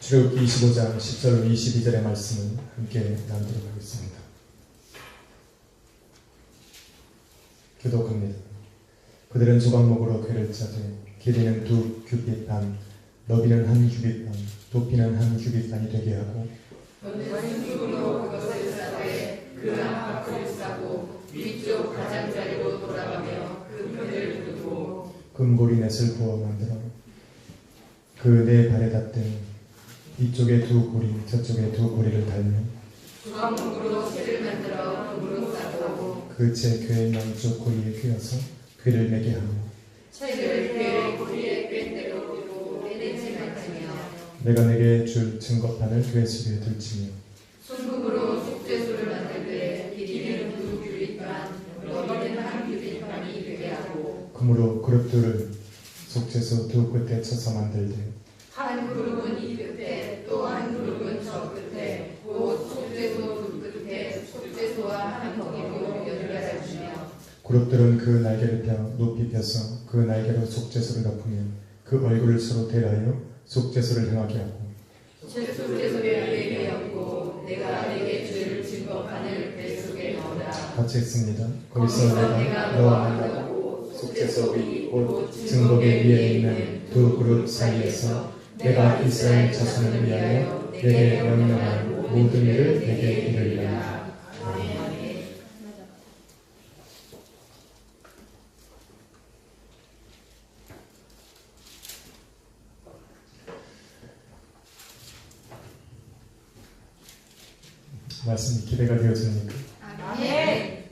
출애굽기 25장 10절 22절의 말씀을 함께 나누도록 하겠습니다. 교독합니다. 그들은 조각목으로 궤를 짜되 길이는 2규빗 반, 너비는 1규빗 반, 높이는 1규빗 반이 되게 하고 원심으로 그것을 싸되 그 안팎을 싸고 위쪽 가장자리로 돌아가며 그 편을 두고 금고리 넷을 부어 만들어 그 네 발에 닿되 이쪽에 2 고리 저쪽에 2 고리를 달며 조각목으로 새를 만들어 금으로 싸고 그 채 궤의 양쪽 고리에 꿰어서 궤를 매게 하며 채를 궤의 고리에 꿰 대로 두고 떼내지 말지며 내가 내게 줄 증거판을 궤 속에 들치며 순금으로 속죄소를 만들 때 길이는 2규빗 반, 너비는 1규빗 반이 되게 하고 금으로 그릇들을 속죄소 2 끝에 쳐서 만들되 한 그룹은 이 끝에 또 한 그룹은 저 끝에 곧 속죄소 두 끝에 속죄소와 한 덩이로 연결하시며 그룹들은 그 날개를 펴 높이 펴서 그 날개로 속죄소를 덮으며 그 얼굴을 서로 대하여 속죄소를 향하게 하고 속죄소를 예비하고 내가 내게 줄 증거판을 배 속에 넣어라. 같이 했습니다. 거기서 내가 너와 만나고 속죄소 위 곧 증거계 위에 있는 2 그룹 사이에서 내가 이스라엘 자손을 위하여 내게 명령한 모든 일을 내게 이르리라. 말씀이 기대가 되어집니까? 아멘.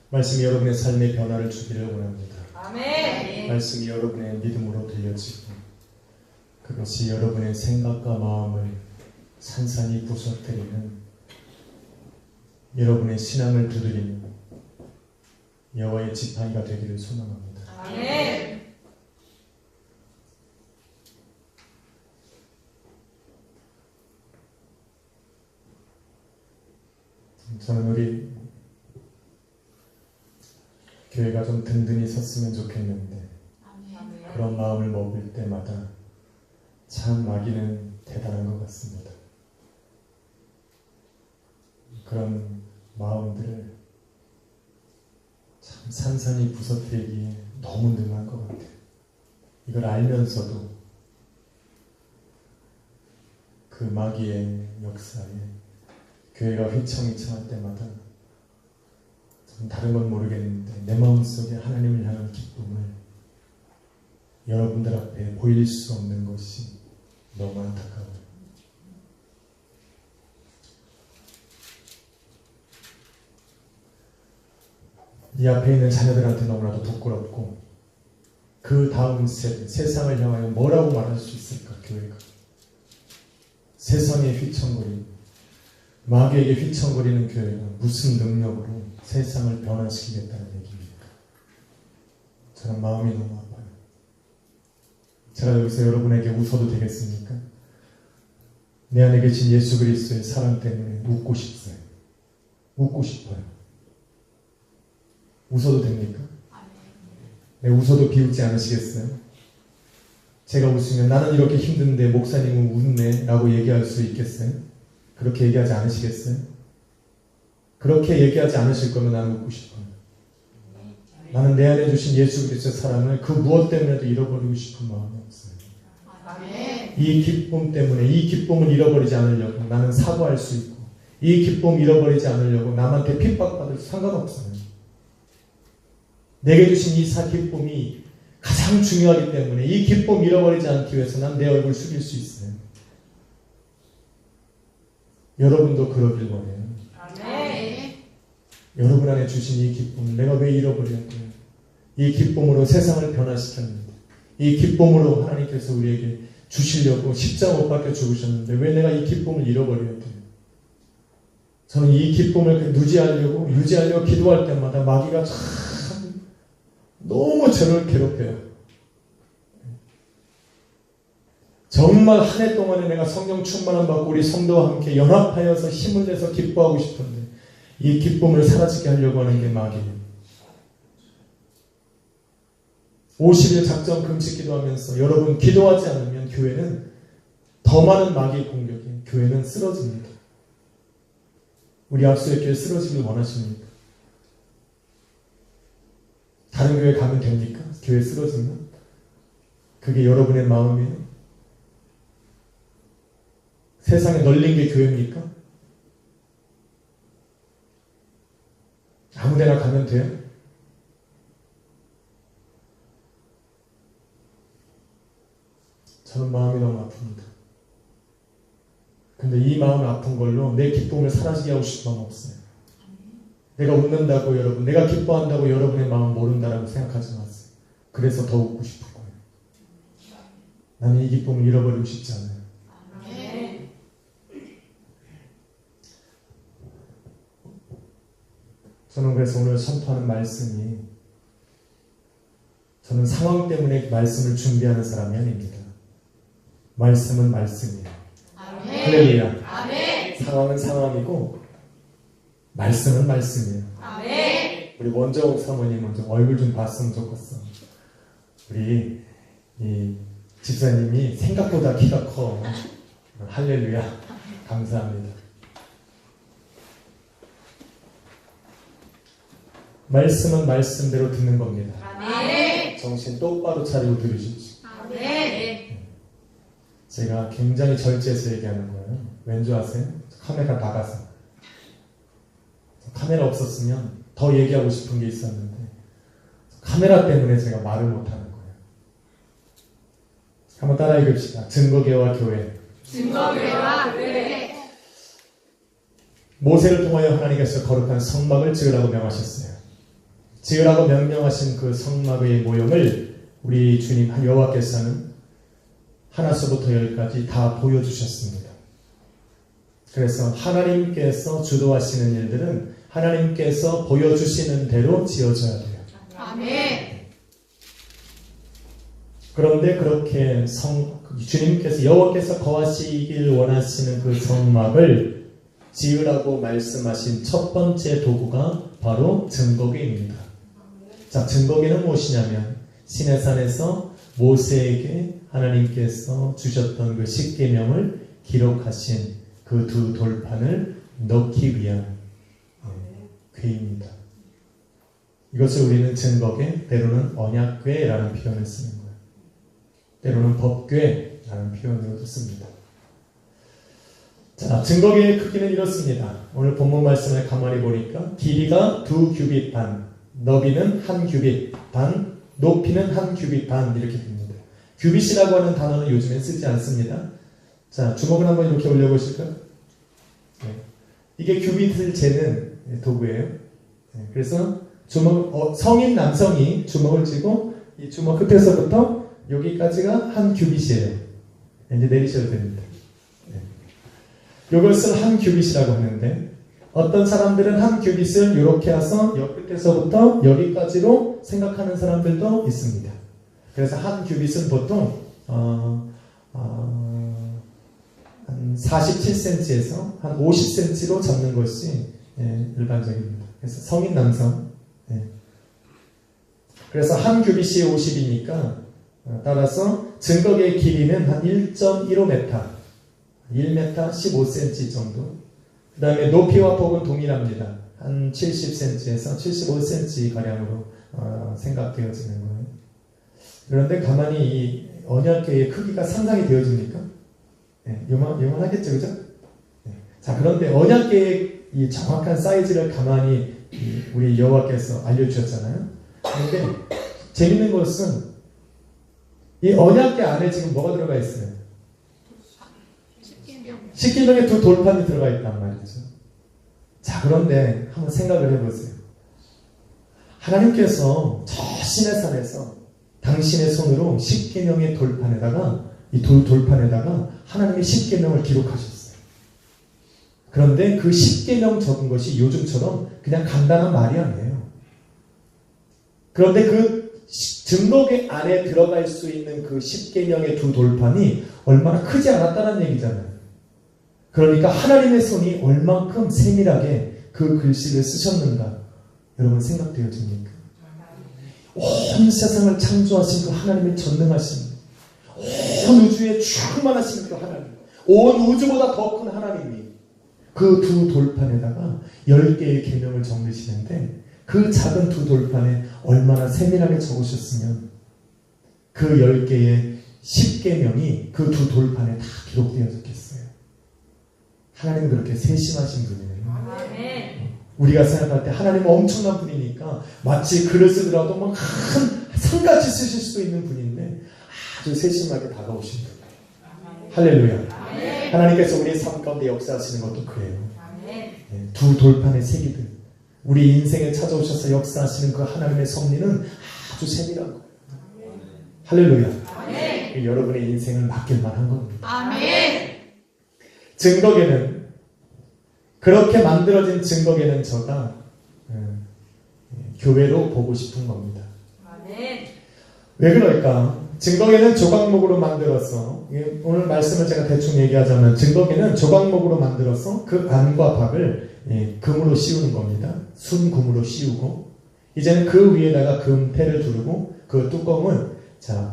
말씀이 여러분의 삶의 변화를 주기를 원합니다. 아멘. 말씀이 여러분의 믿음으로 들려지고 그것이 여러분의 생각과 마음을 산산히 부서뜨리는 여러분의 신앙을 두드리는 여호와의 지팡이가 되기를 소망합니다. 아멘. 저는 우리 교회가 좀 든든히 섰으면 좋겠는데 그런 마음을 먹을 때마다 참 마귀는 대단한 것 같습니다. 그런 마음들을 참 산산히 부서뜨리기에 너무 능한 것 같아요. 이걸 알면서도 그 마귀의 역사에 교회가 휘청휘청할 때마다 좀 다른 건 모르겠는데 내 마음속에 하나님을 향한 기쁨을 여러분들 앞에 보일 수 없는 것이 너무 안타까워요. 이 앞에 있는 자녀들한테 너무나도 부끄럽고 그 다음 세대, 세상을 향하여 뭐라고 말할 수 있을까, 교회가. 세상에 휘청거리고 마귀에게 휘청거리는 교회가 무슨 능력으로 세상을 변화시키겠다는 얘기입니까? 저는 마음이 너무 아파요. 제가 여기서 여러분에게 웃어도 되겠습니까? 내 안에 계신 예수 그리스도의 사랑 때문에 웃고 싶어요. 웃고 싶어요. 웃어도 됩니까? 네, 웃어도 비웃지 않으시겠어요? 제가 웃으면 나는 이렇게 힘든데 목사님은 웃네 라고 얘기할 수 있겠어요? 그렇게 얘기하지 않으시겠어요? 그렇게 얘기하지 않으실 거면 나는 웃고 싶어요. 나는 내 안에 주신 예수 그리스도의 사랑을 그 무엇 때문에도 잃어버리고 싶은 마음이 없어요. 이 기쁨 때문에 이 기쁨을 잃어버리지 않으려고 나는 사고할 수 있고 이 기쁨 잃어버리지 않으려고 남한테 핍박받을 상관없어요. 내게 주신 이 기쁨이 가장 중요하기 때문에 이 기쁨 잃어버리지 않기 위해서 난 내 얼굴 숙일 수 있어요. 여러분도 그러길 원해요. 아멘. 여러분 안에 주신 이 기쁨을 내가 왜 잃어버려야 돼요? 이 기쁨으로 세상을 변화시켰는데 이 기쁨으로 하나님께서 우리에게 주시려고 십자가 못 박혀 죽으셨는데 왜 내가 이 기쁨을 잃어버려야 돼요? 저는 이 기쁨을 유지하려고 기도할 때마다 마귀가 참 너무 저를 괴롭혀요. 정말 한 해 동안에 내가 성령 충만함 받고 우리 성도와 함께 연합하여서 힘을 내서 기뻐하고 싶은데 이 기쁨을 사라지게 하려고 하는 게 마귀예요. 50일 작정 금식 기도하면서 여러분 기도하지 않으면 교회는 더 많은 마귀의 공격이 교회는 쓰러집니다. 우리 앞서의 교회 쓰러지길 원하십니까? 다른 교회 가면 됩니까? 교회 쓰러지면? 그게 여러분의 마음이에요? 세상에 널린 게 교회입니까? 아무데나 가면 돼요? 저는 마음이 너무 아픕니다. 근데 이 마음 아픈 걸로 내 기쁨을 사라지게 하고 싶은 마음 없어요. 내가 웃는다고 여러분, 내가 기뻐한다고 여러분의 마음 모른다라고 생각하지 마세요. 그래서 더 웃고 싶은 거예요. 나는 이 기쁨을 잃어버리고 싶지 않아요. 저는 그래서 오늘 선포하는 말씀이 저는 상황 때문에 말씀을 준비하는 사람이 아닙니다. 말씀은 말씀이에요. 할렐루야. 상황은 상황이고 말씀은 말씀이에요. 우리 원정욱 사모님은 좀 얼굴 좀 봤으면 좋겠어. 우리 이 집사님이 생각보다 키가 커. 할렐루야. 감사합니다. 말씀은 말씀대로 듣는 겁니다. 정신 똑바로 차리고 들으십시오. 제가 굉장히 절제해서 얘기하는 거예요. 왠지 아세요? 카메라 나가서. 카메라 없었으면 더 얘기하고 싶은 게 있었는데 카메라 때문에 제가 말을 못하는 거예요. 한번 따라 읽읍시다. 증거계와 교회. 증거계와 교회. 모세를 통하여 하나님께서 거룩한 성막을 지으라고 명하셨어요. 지으라고 명령하신 그 성막의 모형을 우리 주님 여호와께서는 하나서부터 열까지 다 보여주셨습니다. 그래서 하나님께서 주도하시는 일들은 하나님께서 보여주시는 대로 지어져야 돼요. 그런데 그렇게 주님께서 여호와께서 거하시길 원하시는 그 성막을 지으라고 말씀하신 첫 번째 도구가 바로 증거궤입니다. 자, 증거궤는 무엇이냐면 시내산에서 모세에게 하나님께서 주셨던 그 십계명을 기록하신 그 두 돌판을 넣기 위한 궤입니다. 이것을 우리는 증거궤, 때로는 언약궤라는 표현을 쓰는 거예요. 때로는 법궤라는 표현으로도 씁니다. 자, 증거궤의 크기는 이렇습니다. 오늘 본문 말씀을 가만히 보니까 길이가 2규빗 반, 너비는 1규빗 반, 높이는 1규빗 반 이렇게 됩니다. 규빗이라고 하는 단어는 요즘엔 쓰지 않습니다. 자, 주먹을 한번 이렇게 올려보실까요? 네. 이게 규빗을 재는 도구예요. 네. 그래서 성인 남성이 주먹을 쥐고 이 주먹 끝에서부터 여기까지가 1규빗이에요. 이제 내리셔도 됩니다. 네. 이것을 1규빗이라고 하는데 어떤 사람들은 1규빗을 이렇게 해서 여 끝에서부터 여기까지로 생각하는 사람들도 있습니다. 그래서 1규빗은 보통 한 47cm에서 한 50cm로 잡는 것이 일반적입니다. 그래서 성인 남성. 그래서 1규빗이 50이니까 따라서 증거계의 길이는 한 1.15m, 1m 15cm 정도. 그 다음에 높이와 폭은 동일합니다. 한 70cm에서 75cm 가량으로 생각되어지는 거예요. 그런데 가만히 이 언약궤의 크기가 상상이 되어집니까? 네, 요만하겠죠, 그죠? 네. 자, 그런데 언약궤의 이 정확한 사이즈를 가만히 우리 여호와께서 알려주셨잖아요. 그런데 재밌는 것은 이 언약궤 안에 지금 뭐가 들어가 있어요? 십계명의 두 돌판이 들어가 있단 말이죠. 자, 그런데 한번 생각을 해보세요. 하나님께서 저 시내산에서 당신의 손으로 십계명의 돌판에다가 이 돌판에다가 하나님의 십계명을 기록하셨어요. 그런데 그 십계명 적은 것이 요즘처럼 그냥 간단한 말이 아니에요. 그런데 그 증거궤 안에 들어갈 수 있는 그 십계명의 두 돌판이 얼마나 크지 않았다는 얘기잖아요. 그러니까 하나님의 손이 얼만큼 세밀하게 그 글씨를 쓰셨는가? 여러분 생각되어집니까? 온 세상을 창조하신 그 하나님의 전능하신, 온 우주에 충만하신 그 하나님, 온 우주보다 더 큰 하나님이 그 두 돌판에다가 10개의 계명을 적으시는데, 그 작은 두 돌판에 얼마나 세밀하게 적으셨으면 그 10개의 10계명이 그 두 돌판에 다 기록되어졌겠어요. 하나님은 그렇게 세심하신 분이에요. 우리가 생각할 때 하나님은 엄청난 분이니까 마치 글을 쓰더라도 막 큰 산같이 쓰실 수도 있는 분인데 아주 세심하게 다가오신 분이에요. 할렐루야. 하나님께서 우리의 삶 가운데 역사하시는 것도 그래요. 두 돌판의 세기들, 우리 인생에 찾아오셔서 역사하시는 그 하나님의 섭리는 아주 세밀한 거예요. 할렐루야. 여러분의 인생을 맡길만 한 겁니다. 증거계는, 그렇게 만들어진 증거계는 저가 교회로 보고 싶은 겁니다. 왜 그럴까? 증거계는 조각목으로 만들어서, 오늘 말씀을 제가 대충 얘기하자면 증거계는 조각목으로 만들어서 그 안과 밖을 금으로 씌우는 겁니다. 순금으로 씌우고, 이제는 그 위에다가 금태를 두르고, 그 뚜껑은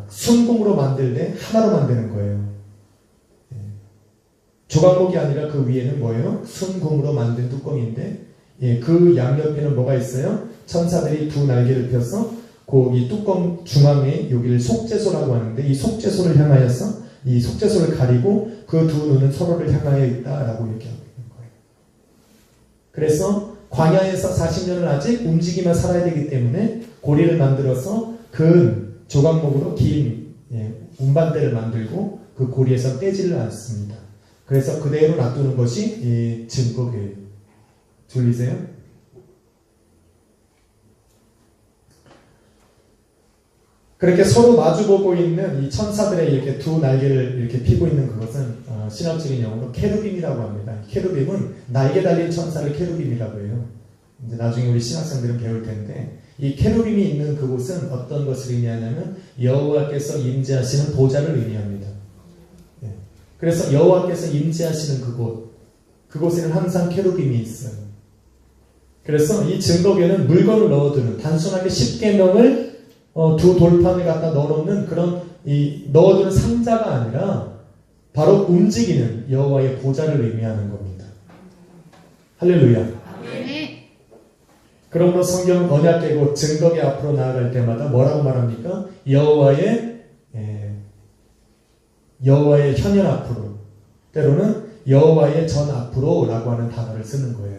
순금으로 만들 때 하나로 만드는 거예요. 조각목이 아니라 그 위에는 뭐예요? 순금으로 만든 뚜껑인데, 그 양옆에는 뭐가 있어요? 천사들이 두 날개를 펴서 이 뚜껑 중앙에 여기를 속죄소라고 하는데, 이 속죄소를 향하여서 이 속죄소를 가리고 그 두 눈은 서로를 향하여 있다라고 얘기하고 있는 거예요. 그래서 광야에서 40년을 아직 움직이며 살아야 되기 때문에 고리를 만들어서 그 조각목으로 긴 운반대를 만들고 그 고리에서 떼지를 않습니다. 그래서 그대로 놔두는 것이 이 증거계예요. 들리세요? 그렇게 서로 마주보고 있는 이 천사들의 이렇게 두 날개를 이렇게 피고 있는 그것은 신학적인 용어로 케루빔이라고 합니다. 케루빔은 날개 달린 천사를 케루빔이라고 해요. 이제 나중에 우리 신학생들은 배울 텐데, 이 케루빔이 있는 그곳은 어떤 것을 의미하냐면 여호와께서 임재하시는 보좌를 의미합니다. 그래서 여호와께서 임재하시는 그곳에는 항상 케루빔이 있어요. 그래서 이 증거계는 물건을 넣어두는, 단순하게 10계명을 두 돌판에 갖다 넣어놓는 그런 넣어두는 상자가 아니라 바로 움직이는 여호와의 보좌를 의미하는 겁니다. 할렐루야. 그러므로 성경은 언약궤고 증거계 앞으로 나아갈 때마다 뭐라고 말합니까? 여호와의 현현 앞으로, 때로는 여호와의 전 앞으로라고 하는 단어를 쓰는 거예요.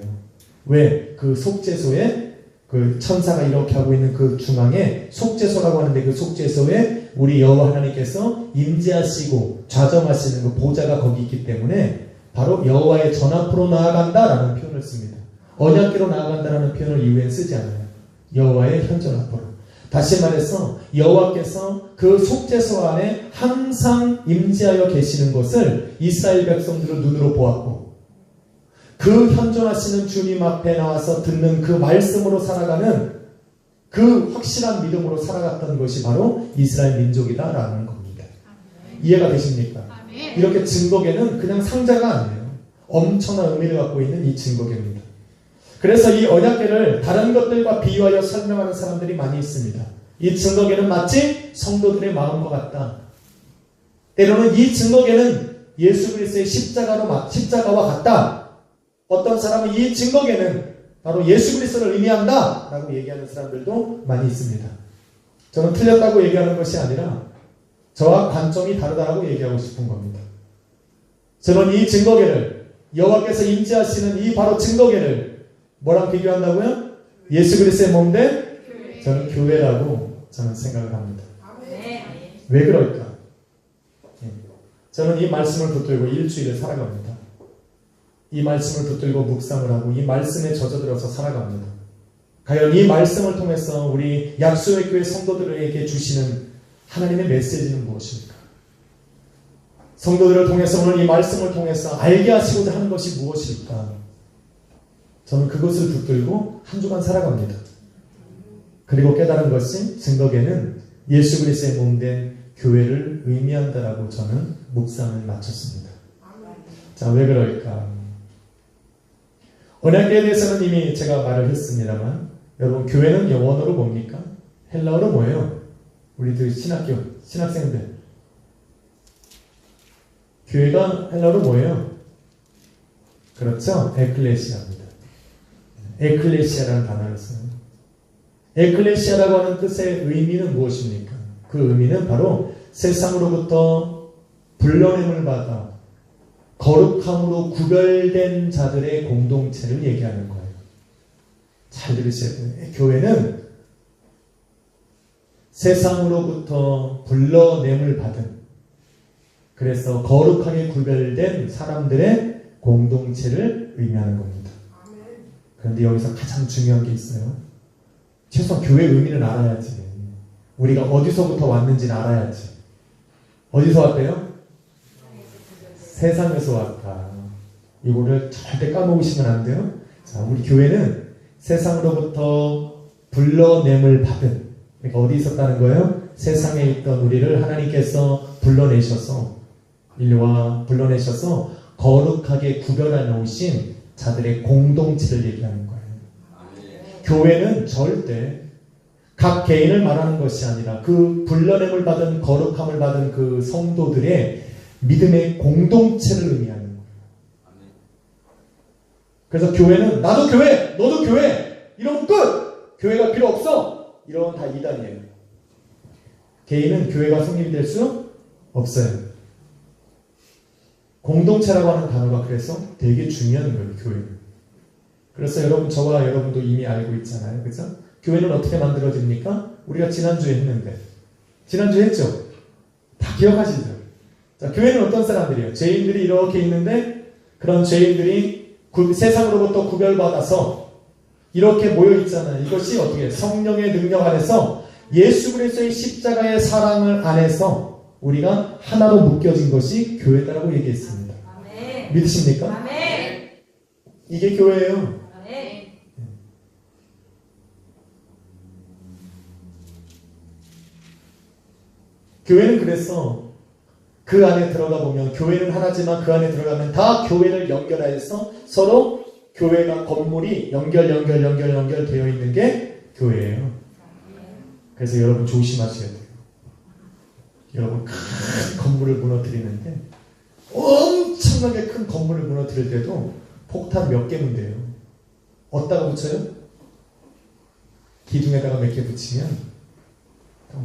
왜? 그 속죄소에 그 천사가 이렇게 하고 있는 그 중앙에 속죄소라고 하는데, 그 속죄소에 우리 여호와 하나님께서 임재하시고 좌정하시는 그 보좌가 거기 있기 때문에 바로 여호와의 전 앞으로 나아간다라는 표현을 씁니다. 언약궤로 나아간다라는 표현을 이후엔 쓰지 않아요. 여호와의 현전 앞으로. 다시 말해서 여호와께서 그 속죄소 안에 항상 임재하여 계시는 것을 이스라엘 백성들은 눈으로 보았고, 그 현존하시는 주님 앞에 나와서 듣는 그 말씀으로 살아가는 그 확실한 믿음으로 살아갔던 것이 바로 이스라엘 민족이다라는 겁니다. 이해가 되십니까? 이렇게 증거계는 그냥 상자가 아니에요. 엄청난 의미를 갖고 있는 이 증거계입니다. 그래서 이 언약궤를 다른 것들과 비유하여 설명하는 사람들이 많이 있습니다. 이 증거궤는 마치 성도들의 마음과 같다. 때로는 이 증거궤는 예수 그리스도의 십자가와 같다. 어떤 사람은 이 증거궤는 바로 예수 그리스도를 의미한다 라고 얘기하는 사람들도 많이 있습니다. 저는 틀렸다고 얘기하는 것이 아니라 저와 관점이 다르다고 얘기하고 싶은 겁니다. 저는 이 증거궤를, 여호와께서 임재하시는 이 바로 증거궤를 뭐랑 비교한다고요? 예수 그리스도의 몸된 저는 교회라고 저는 생각을 합니다. 왜 그럴까? 저는 이 말씀을 붙들고 일주일을 살아갑니다. 이 말씀을 붙들고 묵상을 하고 이 말씀에 젖어들어서 살아갑니다. 과연 이 말씀을 통해서 우리 약수의 교회 성도들에게 주시는 하나님의 메시지는 무엇일까? 성도들을 통해서 오늘 이 말씀을 통해서 알게 하시고자 하는 것이 무엇일까? 저는 그것을 붙들고 한 주간 살아갑니다. 그리고 깨달은 것이 증거궤는 예수 그리스도의 몸된 교회를 의미한다라고 저는 묵상을 마쳤습니다. 자, 왜 그럴까? 언약궤에 대해서는 이미 제가 말을 했습니다만 여러분 교회는 영어로 뭡니까? 헬라어로 뭐예요? 우리들 신학생들 교회가 헬라어로 뭐예요? 그렇죠? 에클레시아입니다. 에클레시아라는 단어를 써요. 에클레시아라고 하는 뜻의 의미는 무엇입니까? 그 의미는 바로 세상으로부터 불러냄을 받아 거룩함으로 구별된 자들의 공동체를 얘기하는 거예요. 잘 들으셔야 돼요. 교회는 세상으로부터 불러냄을 받은, 그래서 거룩하게 구별된 사람들의 공동체를 의미하는 겁니다. 그런데 여기서 가장 중요한 게 있어요. 최소한 교회 의미는 알아야지. 우리가 어디서부터 왔는지는 알아야지. 어디서 왔대요? 세상에서 왔다. 이거를 절대 까먹으시면 안 돼요. 자, 우리 교회는 세상으로부터 불러냄을 받은, 그러니까 어디 있었다는 거예요? 세상에 있던 우리를 하나님께서 불러내셔서, 인류와 불러내셔서 거룩하게 구별해 놓으신 자들의 공동체를 얘기하는 거예요. 교회는 절대 각 개인을 말하는 것이 아니라 그 불러냄을 받은, 거룩함을 받은 그 성도들의 믿음의 공동체를 의미하는 거예요. 그래서 교회는 나도 교회, 너도 교회 이러면 끝! 교회가 필요 없어! 이러면 다 이단이에요. 개인은 교회가 성립이 될 수 없어요. 공동체라고 하는 단어가 그래서 되게 중요한 거예요. 교회는. 그래서 여러분, 저와 여러분도 이미 알고 있잖아요. 그죠? 교회는 어떻게 만들어집니까? 우리가 지난주에 했는데, 지난주에 했죠? 다 기억하시죠? 자, 교회는 어떤 사람들이에요? 죄인들이 이렇게 있는데 그런 죄인들이 세상으로부터 구별받아서 이렇게 모여 있잖아요. 이것이 어떻게 성령의 능력 안에서 예수 그리스도의 십자가의 사랑을 안에서 우리가 하나로 묶여진 것이 교회다라고 얘기했습니다. 아멘. 믿으십니까? 아멘. 이게 교회예요. 아멘. 교회는 그래서 그 안에 들어가 보면 교회는 하나지만 그 안에 들어가면 다 교회를 연결해서 서로 교회가 건물이 연결되어 있는 게 교회예요. 그래서 여러분 조심하셔야 돼요. 여러분 큰 건물을 무너뜨리는데 엄청나게 큰 건물을 무너뜨릴 때도 폭탄 몇 개면 돼요. 어디다가 붙여요? 기둥에다가 몇 개 붙이면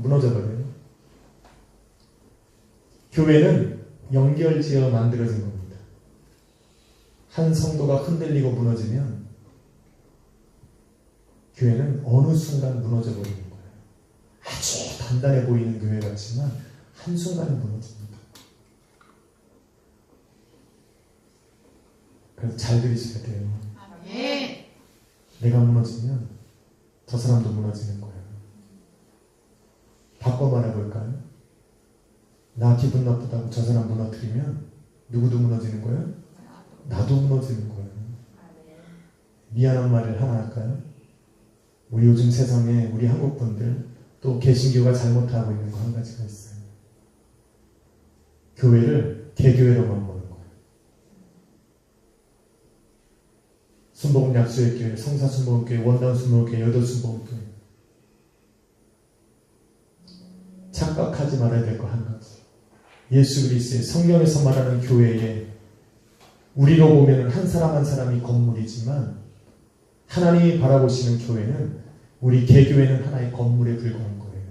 무너져 버려요. 교회는 연결지어 만들어진 겁니다. 한 성도가 흔들리고 무너지면 교회는 어느 순간 무너져 버리는 거예요. 아주 단단해 보이는 교회 같지만 한순간에 무너집니다. 그래서 잘 들으셔야 돼요. 아멘. 내가 무너지면 저 사람도 무너지는 거예요. 바꿔 말해볼까요? 나 기분 나쁘다고 저 사람 무너뜨리면 누구도 무너지는 거예요? 나도 무너지는 거예요. 미안한 말을 하나 할까요? 우리 요즘 세상에 우리 한국 분들 또 개신교가 잘못하고 있는 거 한 가지가 있어요. 교회를 개교회로만 보는 거예요. 순복음 약수의교회, 성사순복음교회, 원단순복음교회, 여덟순복음교회. 착각하지 말아야 될 거 한 가지. 예수 그리스도의 성경에서 말하는 교회에 우리로 보면 한 사람 한 사람이 건물이지만 하나님이 바라보시는 교회는, 우리 개교회는 하나의 건물에 불과한 거예요.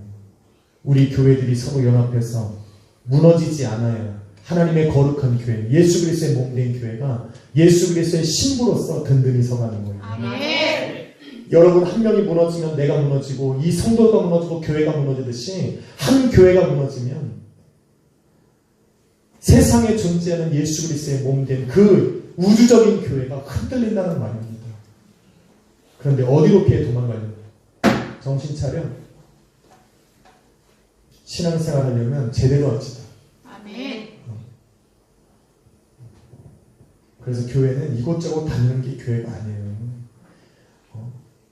우리 교회들이 서로 연합해서 무너지지 않아야 하나님의 거룩한 교회, 예수 그리스도의 몸된 교회가 예수 그리스도의 신부로서 든든히 서가는 거예요. 아멘. 여러분 한 명이 무너지면 내가 무너지고 이 성도가 무너지고 교회가 무너지듯이 한 교회가 무너지면 세상에 존재하는 예수 그리스도의 몸된 그 우주적인 교회가 흔들린다는 말입니다. 그런데 어디로 피해 도망가려고? 정신 차려. 신앙생활 하려면 제대로 합시다. 아멘. 그래서 교회는 이곳저곳 닿는 게 교회가 아니에요.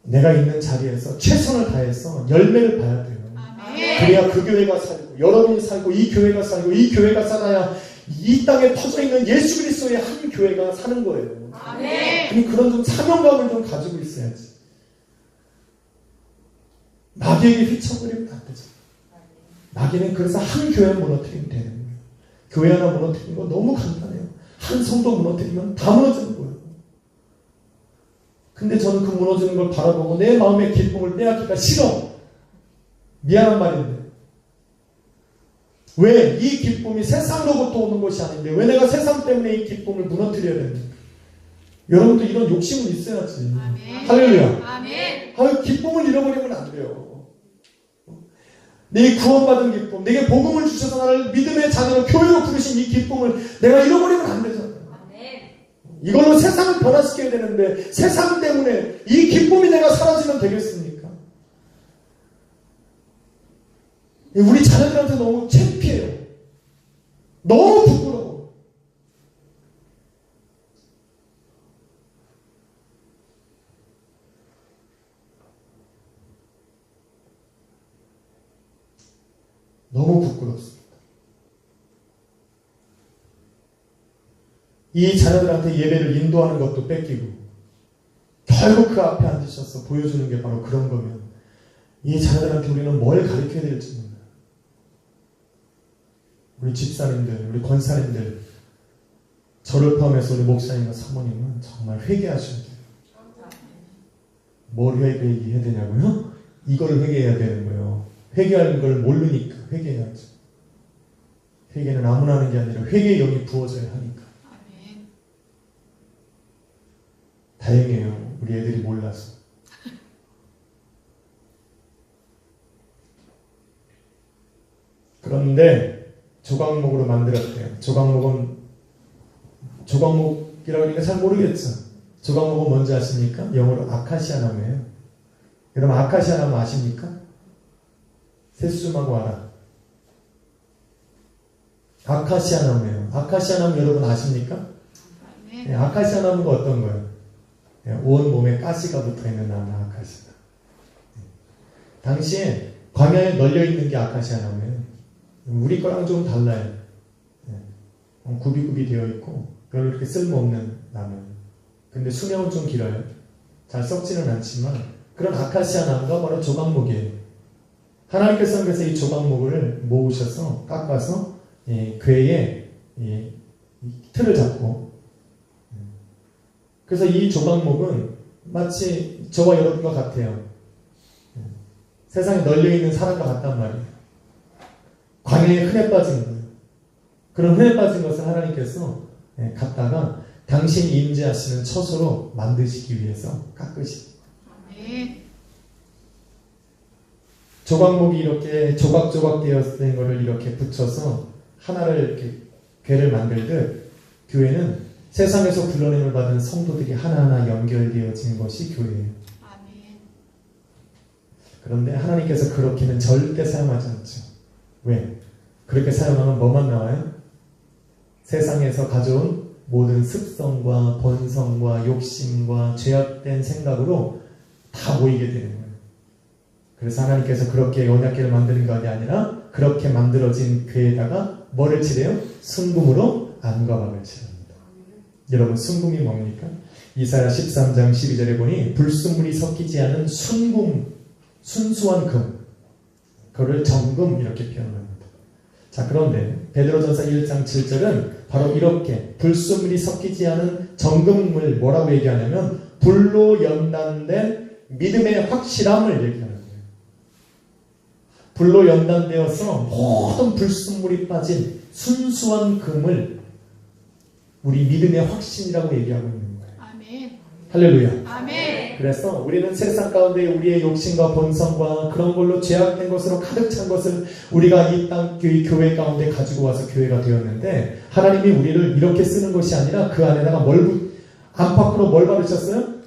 내가 있는 자리에서 최선을 다해서 열매를 봐야 돼요. 아멘. 그래야 그 교회가 살고 여러분이 살고 이 교회가 살고 이 교회가 살아야 이 땅에 퍼져 있는 예수 그리스도의 한 교회가 사는 거예요. 아멘. 아니 그런 좀 사명감을 좀 가지고 있어야지. 마귀에게 휘쳐버리면 안 되죠. 마귀는 그래서 한 교회 무너뜨리면 되는 거예요. 교회 하나 무너뜨리는 거 너무 간단해요. 한 성도 무너뜨리면 다 무너지는 거예요. 근데 저는 그 무너지는 걸 바라보고 내 마음의 기쁨을 빼앗기가 싫어. 미안한 말인데. 왜? 이 기쁨이 세상으로부터 오는 것이 아닌데 왜 내가 세상 때문에 이 기쁨을 무너뜨려야 됩니까? 여러분도 이런 욕심은 있어야지. 아멘. 할렐루야. 아멘. 아유, 기쁨을 잃어버리면 안 돼요. 내 구원받은 기쁨, 내게 복음을 주셔서 나를 믿음의 자녀로 교회로 부르신 이 기쁨을 내가 잃어버리면 안 되잖아요. 이걸로 세상을 변화시켜야 되는데 세상 때문에 이 기쁨이 내가 사라지면 되겠습니까? 우리 자녀들한테 너무 창피해요. 너무 부끄러워. 너무 부끄럽습니다. 이 자녀들한테 예배를 인도하는 것도 뺏기고 결국 그 앞에 앉으셔서 보여주는 게 바로 그런 거면 이 자녀들한테 우리는 뭘 가르쳐야 될지 몰라요. 우리 집사님들, 우리 권사님들, 저를 포함해서 우리 목사님과 사모님은 정말 회개하셔야 돼요. 뭘 회개해야 되냐고요? 이걸 회개해야 되는 거예요. 회개하는 걸 모르니까 회개해야죠. 회개는 아무나 하는 게 아니라 회개의 영이 부어져야 하니까. 다행이에요. 우리 애들이 몰라서. 그런데 조각목으로 만들었대요. 조각목이라고 하니까 잘 모르겠죠. 조각목은 뭔지 아십니까? 영어로 아카시아 나무예요. 여러분 아카시아 나무 아십니까? 새수좀하고 알아. 아카시아 나무예요. 아카시아 나무 여러분 아십니까? 네, 아카시아 나무가 어떤 거예요? 온 몸에 가시가 붙어있는 나무 아카시아. 당시에 광야에 널려있는 게 아카시아 나무예요. 우리 거랑 좀 달라요. 굽이굽이 되어 있고 별로 그렇게 쓸모없는 나무예요. 근데 수명은 좀 길어요. 잘 썩지는 않지만 그런 아카시아 나무가 바로 조각목이에요. 하나님께서는 그래서 이 조각목을 모으셔서 깎아서 궤에 틀을 잡고 그래서 이 조각목은 마치 저와 여러분과 같아요. 세상에 널려있는 사람과 같단 말이에요. 광야에 흔해 빠진 거예요. 그런 흔해 빠진 것을 하나님께서 갖다가 당신이 임재하시는 처소로 만드시기 위해서 깎으시고 조각목이 이렇게 조각조각 되어있는 것을 이렇게 붙여서 하나를 이렇게 궤를 만들듯 교회는 세상에서 불러냄을 받은 성도들이 하나하나 연결되어진 것이 교회예요. 그런데 하나님께서 그렇게는 절대 사용하지 않죠. 왜? 그렇게 사용하면 뭐만 나와요? 세상에서 가져온 모든 습성과 본성과 욕심과 죄악된 생각으로 다 모이게 되는 거예요. 그래서 하나님께서 그렇게 언약궤를 만드는 것이 아니라 그렇게 만들어진 궤에다가 뭐를 칠해요? 순금으로 안과 박을 칠합니다. 여러분 순금이 뭡니까? 이사야 13장 12절에 보니 불순물이 섞이지 않은 순금, 순수한 금, 그거를 정금 이렇게 표현합니다. 자, 그런데 베드로전서 1장 7절은 바로 이렇게 불순물이 섞이지 않은 정금을 뭐라고 얘기하냐면 불로 연단된 믿음의 확실함을 얘기하는 거예요. 불로 연단되어서 모든 불순물이 빠진 순수한 금을 우리 믿음의 확신이라고 얘기하고 있는 거예요. 아멘. 할렐루야. 아멘. 그래서 우리는 세상 가운데 우리의 욕심과 본성과 그런 걸로 죄악된 것으로 가득 찬 것을 우리가 이 땅 교회 가운데 가지고 와서 교회가 되었는데 하나님이 우리를 이렇게 쓰는 것이 아니라 그 안에다가 안팎으로 뭘 바르셨어요?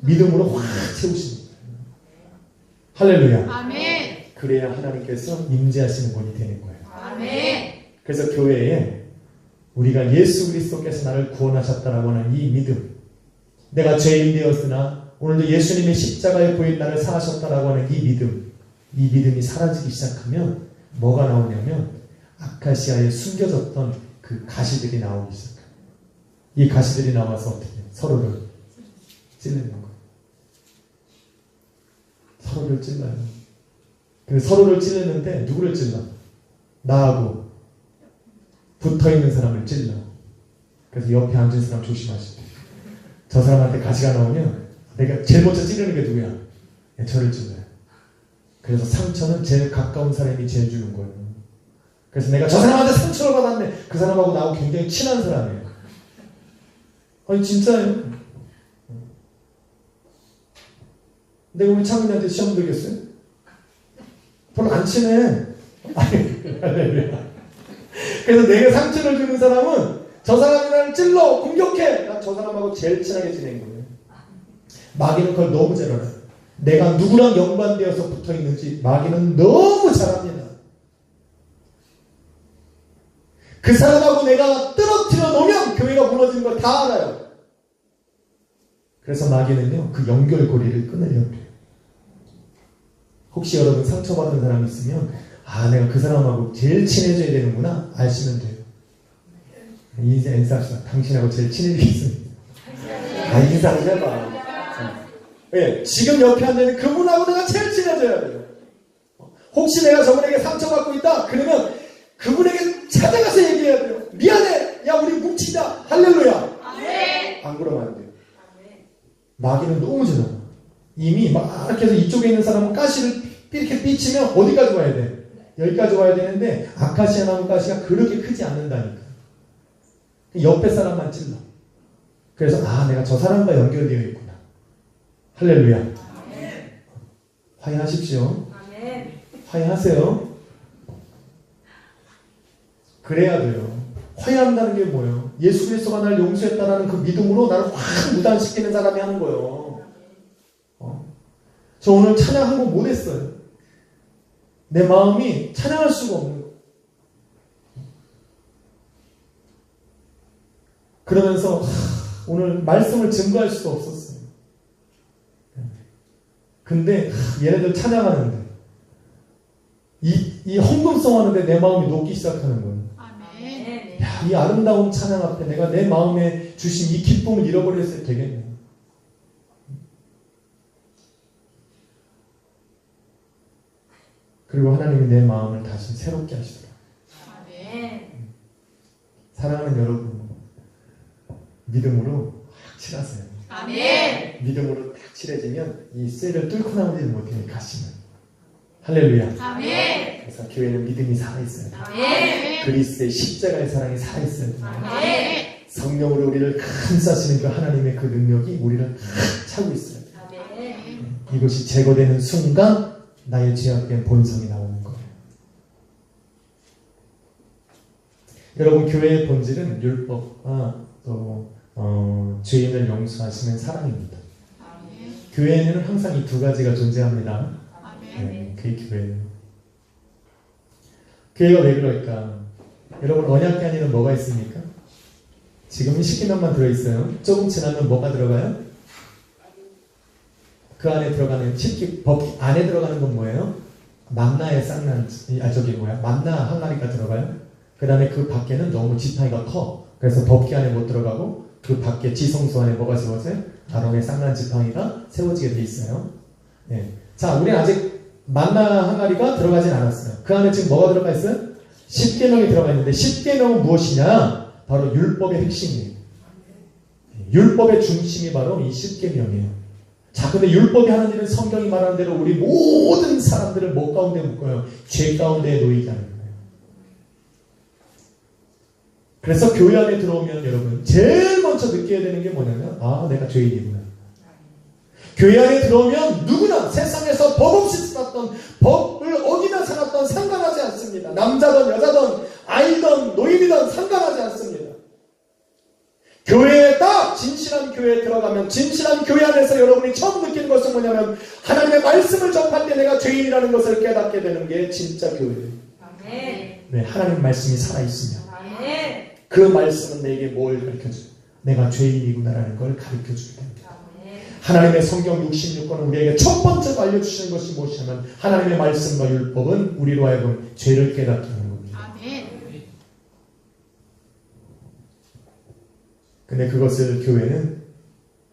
믿음으로 확 채우십니다. 할렐루야. 아멘. 그래야 하나님께서 임재하시는 분이 되는 거예요. 아멘. 그래서 교회에 우리가 예수 그리스도께서 나를 구원하셨다라고 하는 이 믿음, 내가 죄인 되었으나 오늘도 예수님의 십자가에 보인 나를 사하셨다라고 하는 이 믿음이 사라지기 시작하면 뭐가 나오냐면 아카시아에 숨겨졌던 그 그 가시들이 나오기 시작해요. 이 가시들이 나와서 어떻게 해요? 서로를 찔르는 거예요. 서로를 찔러요. 그래서 서로를 찔르는데 누구를 찔러? 나하고 붙어있는 사람을 찔러. 그래서 옆에 앉은 사람 조심하시고, 저 사람한테 가시가 나오면 내가 제일 먼저 찌르는 게 누구야? 네, 저를 찔러요. 그래서 상처는 제일 가까운 사람이 제일 주는 거예요. 그래서 내가 저 사람한테 상처를 받았네. 그 사람하고 나하고 굉장히 친한 사람이에요. 아니 진짜예요. 내가 우리 창민이한테 시험 들겠어요? 별로 안 친해. 그래서 내가 상처를 주는 사람은 저 사람이 나를 찔러 공격해. 난 저 사람하고 제일 친하게 지낸 거예요. 마귀는 그걸 너무 잘 알아요. 내가 누구랑 연관되어서 붙어있는지 마귀는 너무 잘 압니다. 그 사람하고 내가 떨어뜨려 놓으면 교회가 무너지는 걸 다 알아요. 그래서 마귀는요, 그 연결고리를 끊으려고 해요. 혹시 여러분 상처받은 사람이 있으면, 아, 내가 그 사람하고 제일 친해져야 되는구나 아시면 돼요. 인사합시다. 당신하고 제일 친해지겠습니다. 아, 인사를 해봐. 네, 지금 옆에 앉아있는 그분하고 내가 제일 친해져야 돼요. 혹시 내가 저분에게 상처받고 있다 그러면 그분에게 찾아가서 얘기해야 돼요. 미안해, 야 우리 뭉치자, 할렐루야. 안 그러면 안 돼요. 마귀는 너무 잘 알아. 이미 막 이렇게 해서 이쪽에 있는 사람은 가시를 이렇게 삐치면 어디까지 와야 돼? 여기까지 와야 되는데 아카시아 나무 가시가 그렇게 크지 않는다니까. 옆에 사람만 찔러. 그래서 아, 내가 저 사람과 연결되어 있구나. 할렐루야. 화해하십시오. 화해하세요. 그래야 돼요. 화해한다는 게 뭐예요? 예수 그리스도가 나를 용서했다라는 그 믿음으로 나를 확 무단시키는 사람이 하는 거예요. 저 오늘 찬양 한 곡 못했어요. 내 마음이 찬양할 수가 없는 거예요. 그러면서 오늘 말씀을 증거할 수가 없었어요. 근데 얘네들 찬양하는데 이 헌금송 하는데 내 마음이 녹기 시작하는 거예요. 야, 이 아름다운 찬양 앞에 내가 내 마음에 주신 이 기쁨을 잃어버렸어야 되겠네. 그리고 하나님이 내 마음을 다시 새롭게 하시더라고요. 사랑하는 여러분, 믿음으로 확 칠하세요. 믿음으로 딱 칠해지면 이 쇠를 뚫고 나오지 못해 가시면. 할렐루야. 그래서 교회는 믿음이 살아있어요. 그리스도의 십자가의 사랑이 살아있어요. 성령으로 우리를 감싸시는 그 하나님의 그 능력이 우리를 꽉 차고 있어요. 이것이 제거되는 순간 나의 죄악된 본성이 나오는 거예요. 여러분, 교회의 본질은 율법과 또 죄인을 용서하시는 사랑입니다. 교회에는 항상 이 두 가지가 존재합니다. 네, 그게 교회예요. 교회가 왜 그럴까? 여러분, 언약궤 뭐가 있습니까? 지금은 십계명만 들어있어요. 조금 지나면 뭐가 들어가요? 그 안에 들어가는 법 안에 들어가는 건 뭐예요? 만나의 만나 항아리가 들어가요. 그 다음에 그 밖에는 너무 지팡이가 커. 그래서 법궤 안에 못 들어가고 그 밖에 지성소 안에 뭐가 세워져요? 아론의 쌍난 지팡이가 세워지게 돼 있어요. 네. 자, 우리는 아직 만나 항아리가 들어가진 않았어요. 그 안에 지금 뭐가 들어가 있어요? 십계명이 들어가 있는데 십계명은 무엇이냐? 바로 율법의 핵심이에요. 율법의 중심이 바로 이 십계명이에요. 자, 근데 율법이 하는 일은 성경이 말하는 대로 우리 모든 사람들을 뭐 가운데 묶어요? 죄 가운데 놓이게 하는 거예요. 그래서 교회 안에 들어오면 여러분 제일 먼저 느껴야 되는 게 뭐냐면, 아, 내가 죄인이구나. 교회 안에 들어오면 누구나 세상에서 법 없이 살았던, 법을 어기며 살았던 상관하지 않습니다. 남자든 여자든 아이든 노인이든 상관하지 않습니다. 교회에 딱 진실한 교회에 들어가면, 진실한 교회 안에서 여러분이 처음 느끼는 것은 뭐냐면, 하나님의 말씀을 접할 때 내가 죄인이라는 것을 깨닫게 되는 게 진짜 교회예요. 네, 하나님 말씀이 살아있으면 그 말씀은 내게 뭘 가르쳐줘요? 내가 죄인이구나라는 걸 가르쳐주게 됩니다. 하나님의 성경 66권은 우리에게 첫 번째로 알려주시는 것이 무엇이냐면, 하나님의 말씀과 율법은 우리로 하여금 죄를 깨닫게 하는 겁니다. 아멘. 그리고 66권은 우리에게 첫 번째로 알려주시는 것이 무엇이냐면, 하나님의 말씀과 율법은 우리로 하여금 죄를 깨닫게 하는 겁니다. 아멘. 하나님의 말씀과 율법은 우리로 하여금 죄를 깨닫게 하는 겁니다. 아멘. 그리고 66권은 우리에게 첫 번째로 알려주시는 것이 무엇이냐면, 하나님의 말씀과 율법은 우리로 하여금 죄를 깨닫게 하는 겁니다. 근데 그것을 교회는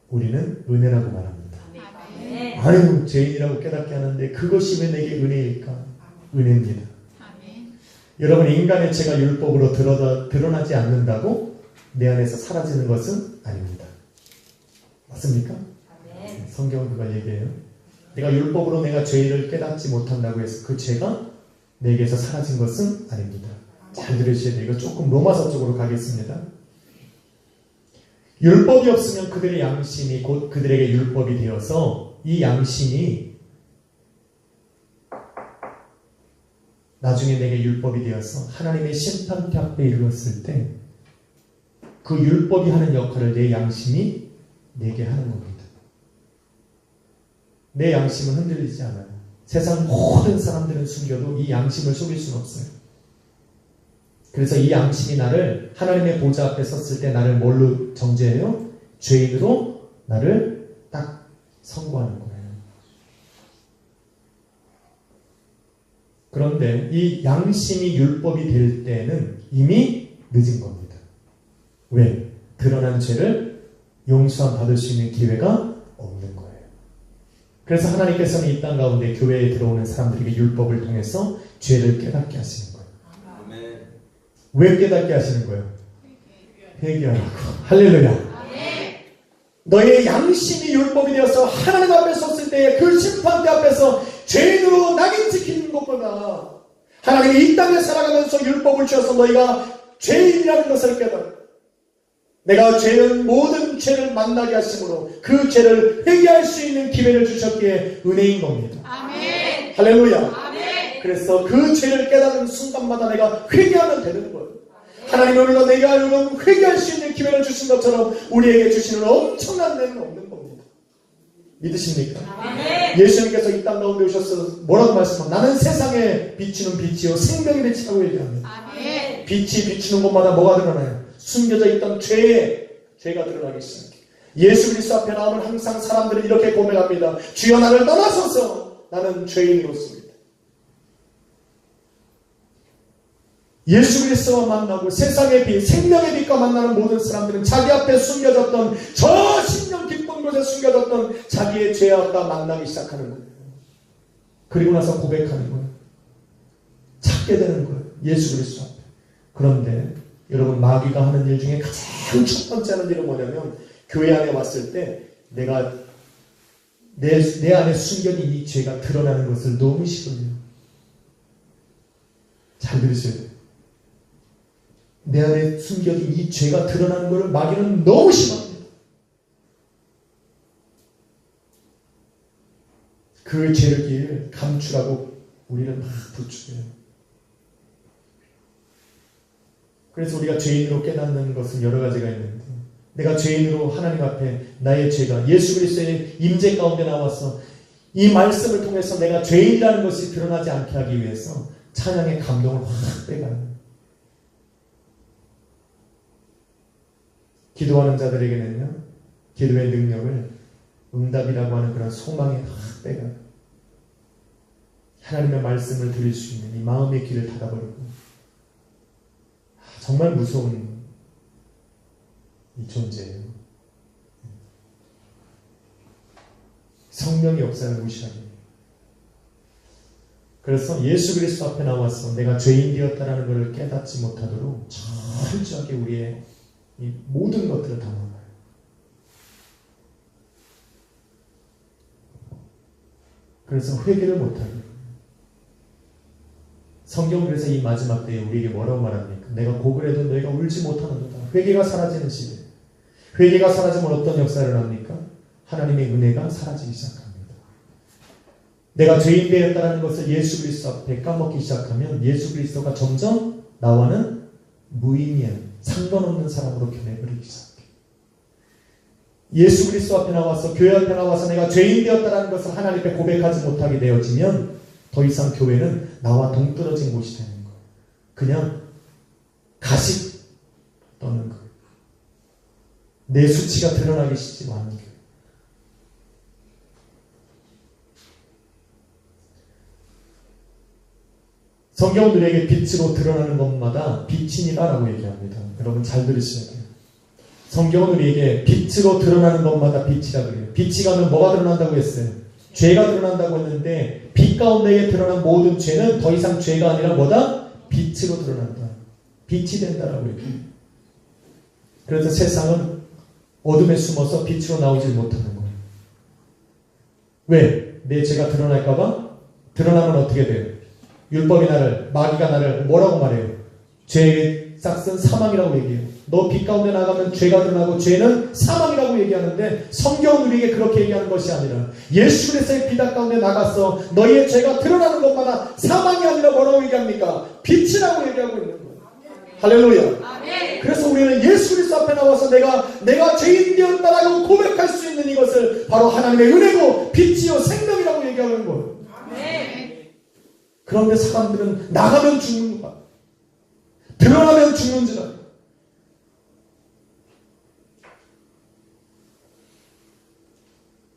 우리는 은혜라고 말합니다. 아멘. 아유, 죄인이라고 깨닫게 하는데 그것이 왜 내게 은혜일까? 은혜입니다. 아멘. 여러분, 인간의 죄가 율법으로 드러나지 않는다고 내 안에서 사라지는 것은 아닙니다. 맞습니까? 아멘. 성경은 그걸 얘기해요. 내가 율법으로 내가 죄를 깨닫지 못한다고 해서 그 죄가 내게서 사라진 것은 아닙니다. 잘 들으셔야 돼요. 이거 조금 로마서 쪽으로 가겠습니다. 율법이 없으면 그들의 양심이 곧 그들에게 율법이 되어서 이 양심이 나중에 내게 율법이 되어서 하나님의 심판대 앞에 이르렀을 때 그 율법이 하는 역할을 내 양심이 내게 하는 겁니다. 내 양심은 흔들리지 않아요. 세상 모든 사람들은 숨겨도 이 양심을 속일 수는 없어요. 그래서 이 양심이 나를 하나님의 보좌 앞에 섰을 때 나를 뭘로 정죄해요? 죄인으로 나를 딱 선고하는 거예요. 그런데 이 양심이 율법이 될 때는 이미 늦은 겁니다. 왜? 드러난 죄를 용서함 받을 수 있는 기회가 없는 거예요. 그래서 하나님께서는 이 땅 가운데 교회에 들어오는 사람들에게 율법을 통해서 죄를 깨닫게 하시는 거예요. 아멘. 왜 깨닫게 하시는 거예요? 회개하라고. 할렐루야. 너의 양심이 율법이 되어서 하나님 앞에 섰을 때에 그 심판대 앞에서 죄인으로 낙인 찍히는 것보다 하나님이 이 땅에 살아가면서 율법을 주셔서 너희가 죄인이라는 것을 깨달아. 내가 죄는 모든 죄를 만나게 하심으로 그 죄를 회개할 수 있는 기회를 주셨기에 은혜인 겁니다. 아멘. 할렐루야. 아멘. 그래서 그 죄를 깨닫는 순간마다 내가 회개하면 되는 거예요. 하나님이 오늘도 내가 여러분 회개할 수 있는 기회를 주신 것처럼 우리에게 주시는 엄청난 은혜는 없는 겁니다. 믿으십니까? 아멘. 예수님께서 이 땅 가운데 오셔서 뭐라고 말씀하면 나는 세상에 비추는 빛이요 생명의 빛이라고 얘기합니다. 아멘. 빛이 비추는 곳마다 뭐가 드러나요? 숨겨져 있던 죄가 드러나기 시작해요. 예수 그리스도 앞에 나오면 항상 사람들은 이렇게 고백합니다. 주여 나를 떠나소서 나는 죄인이로습니다. 예수 그리스도와 만나고 세상의 빛, 생명의 빛과 만나는 모든 사람들은 자기 앞에 숨겨졌던 저 신령 깊은 곳에 숨겨졌던 자기의 죄악과 만나기 시작하는 거예요. 그리고 나서 고백하는 거예요. 찾게 되는 거예요. 예수 그리스도 앞에. 그런데 여러분 마귀가 하는 일 중에 가장 첫 번째 하는 일은 뭐냐면 교회 안에 왔을 때 내가 내 안에 숨겨진 이 죄가 드러나는 것을 너무 싫어해요. 잘 들으셔야 돼요. 내 안에 숨겨진 이 죄가 드러나는 것을 마귀는 너무 싫어합니다. 그 죄를 감추라고 우리는 막 부추겨요. 그래서 우리가 죄인으로 깨닫는 것은 여러 가지가 있는데 내가 죄인으로 하나님 앞에 나의 죄가 예수 그리스도의 임재 가운데 나와서 이 말씀을 통해서 내가 죄인이라는 것이 드러나지 않게 하기 위해서 찬양의 감동을 확 빼가요. 기도하는 자들에게는요 기도의 능력을 응답이라고 하는 그런 소망에 확 빼가요. 하나님의 말씀을 들을 수 있는 이 마음의 길을 닫아버리고 정말 무서운 이 존재예요. 성령의 역사를 무시하게. 그래서 예수 그리스도 앞에 나와서 내가 죄인 되었다라는 것을 깨닫지 못하도록 철저하게 우리의 이 모든 것들을 다 막아요. 그래서 회개를 못하게. 성경은 그래서 이 마지막 때에 우리에게 뭐라고 말합니까? 내가 고글해도 너희가 울지 못하는도다. 회개가 사라지는 시대. 회개가 사라지면 어떤 역사를 합니까? 하나님의 은혜가 사라지기 시작합니다. 내가 죄인 되었다는 것을 예수 그리스도 앞에 까먹기 시작하면 예수 그리스도가 점점 나와는 무의미한 상관없는 사람으로 변해버리기 시작해요. 예수 그리스도 앞에 나와서 교회 앞에 나와서 내가 죄인 되었다는 것을 하나님 앞에 고백하지 못하게 되어지면 더 이상 교회는 나와 동떨어진 곳이 되는 거예요. 그냥 가식 떠는 거예요. 내 수치가 드러나기 쉽지 않은 거예요. 성경은 우리에게 빛으로 드러나는 것마다 빛이니라라고 얘기합니다. 여러분 잘 들으셔야 돼요. 성경은 우리에게 빛으로 드러나는 것마다 빛이라 그래요. 빛이 가면 뭐가 드러난다고 했어요? 죄가 드러난다고 했는데 빛 가운데에 드러난 모든 죄는 더 이상 죄가 아니라 뭐다? 빛으로 드러난다. 빛이 된다라고 얘기해요. 그래서 세상은 어둠에 숨어서 빛으로 나오질 못하는 거예요. 왜? 내 죄가 드러날까봐? 드러나면 어떻게 돼요? 율법이 나를, 마귀가 나를 뭐라고 말해요? 죄의 싹은 사망이라고 얘기해요. 너 빛 가운데 나가면 죄가 드러나고 죄는 사망이라고 얘기하는데 성경은 우리에게 그렇게 얘기하는 것이 아니라 예수 그리스도의 빛 가운데 나가서 너희의 죄가 드러나는 것마다 사망이 아니라 뭐라고 얘기합니까? 빛이라고 얘기하고 있는 거예요. 할렐루야. 아멘. 그래서 우리는 예수 그리스도 앞에 나와서 내가 죄인 되었다라고 고백할 수 있는 이것을 바로 하나님의 은혜고 빛이요 생명이라고 얘기하는 거예요. 아멘. 그런데 사람들은 나가면 죽는 거야. 드러나면 죽는 줄 알아요.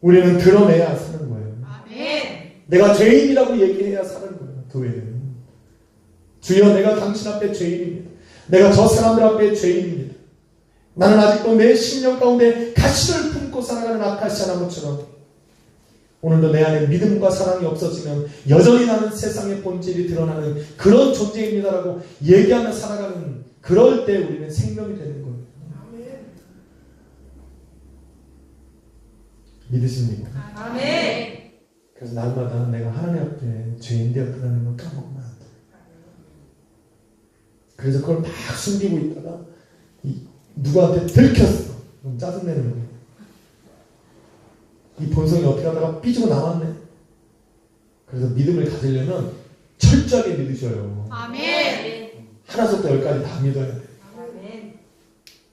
우리는 드러내야 사는 거예요. 아멘. 내가 죄인이라고 얘기해야 사는 거예요. 교회는. 주여 내가 당신 앞에 죄인입니다. 내가 저 사람들 앞에 죄인입니다. 나는 아직도 내 심령 가운데 가시를 품고 살아가는 아카시아 나무처럼 오늘도 내 안에 믿음과 사랑이 없어지면 여전히 나는 세상의 본질이 드러나는 그런 존재입니다라고 얘기하며 살아가는 그럴 때 우리는 생명이 되는 거예요. 믿으십니까? 아멘. 그래서 날마다 내가 하나님 앞에 죄인 되었다는 걸 까먹으면 안 돼. 그래서 그걸 막 숨기고 있다가 누구한테 들켰어. 그럼 짜증내는 거예요. 이 본성이 어떻게 하다가 삐지고 나왔네. 그래서 믿음을 가지려면 철저하게 믿으셔요. 아멘. 하나부터 열까지 다 믿어야 돼. 아멘.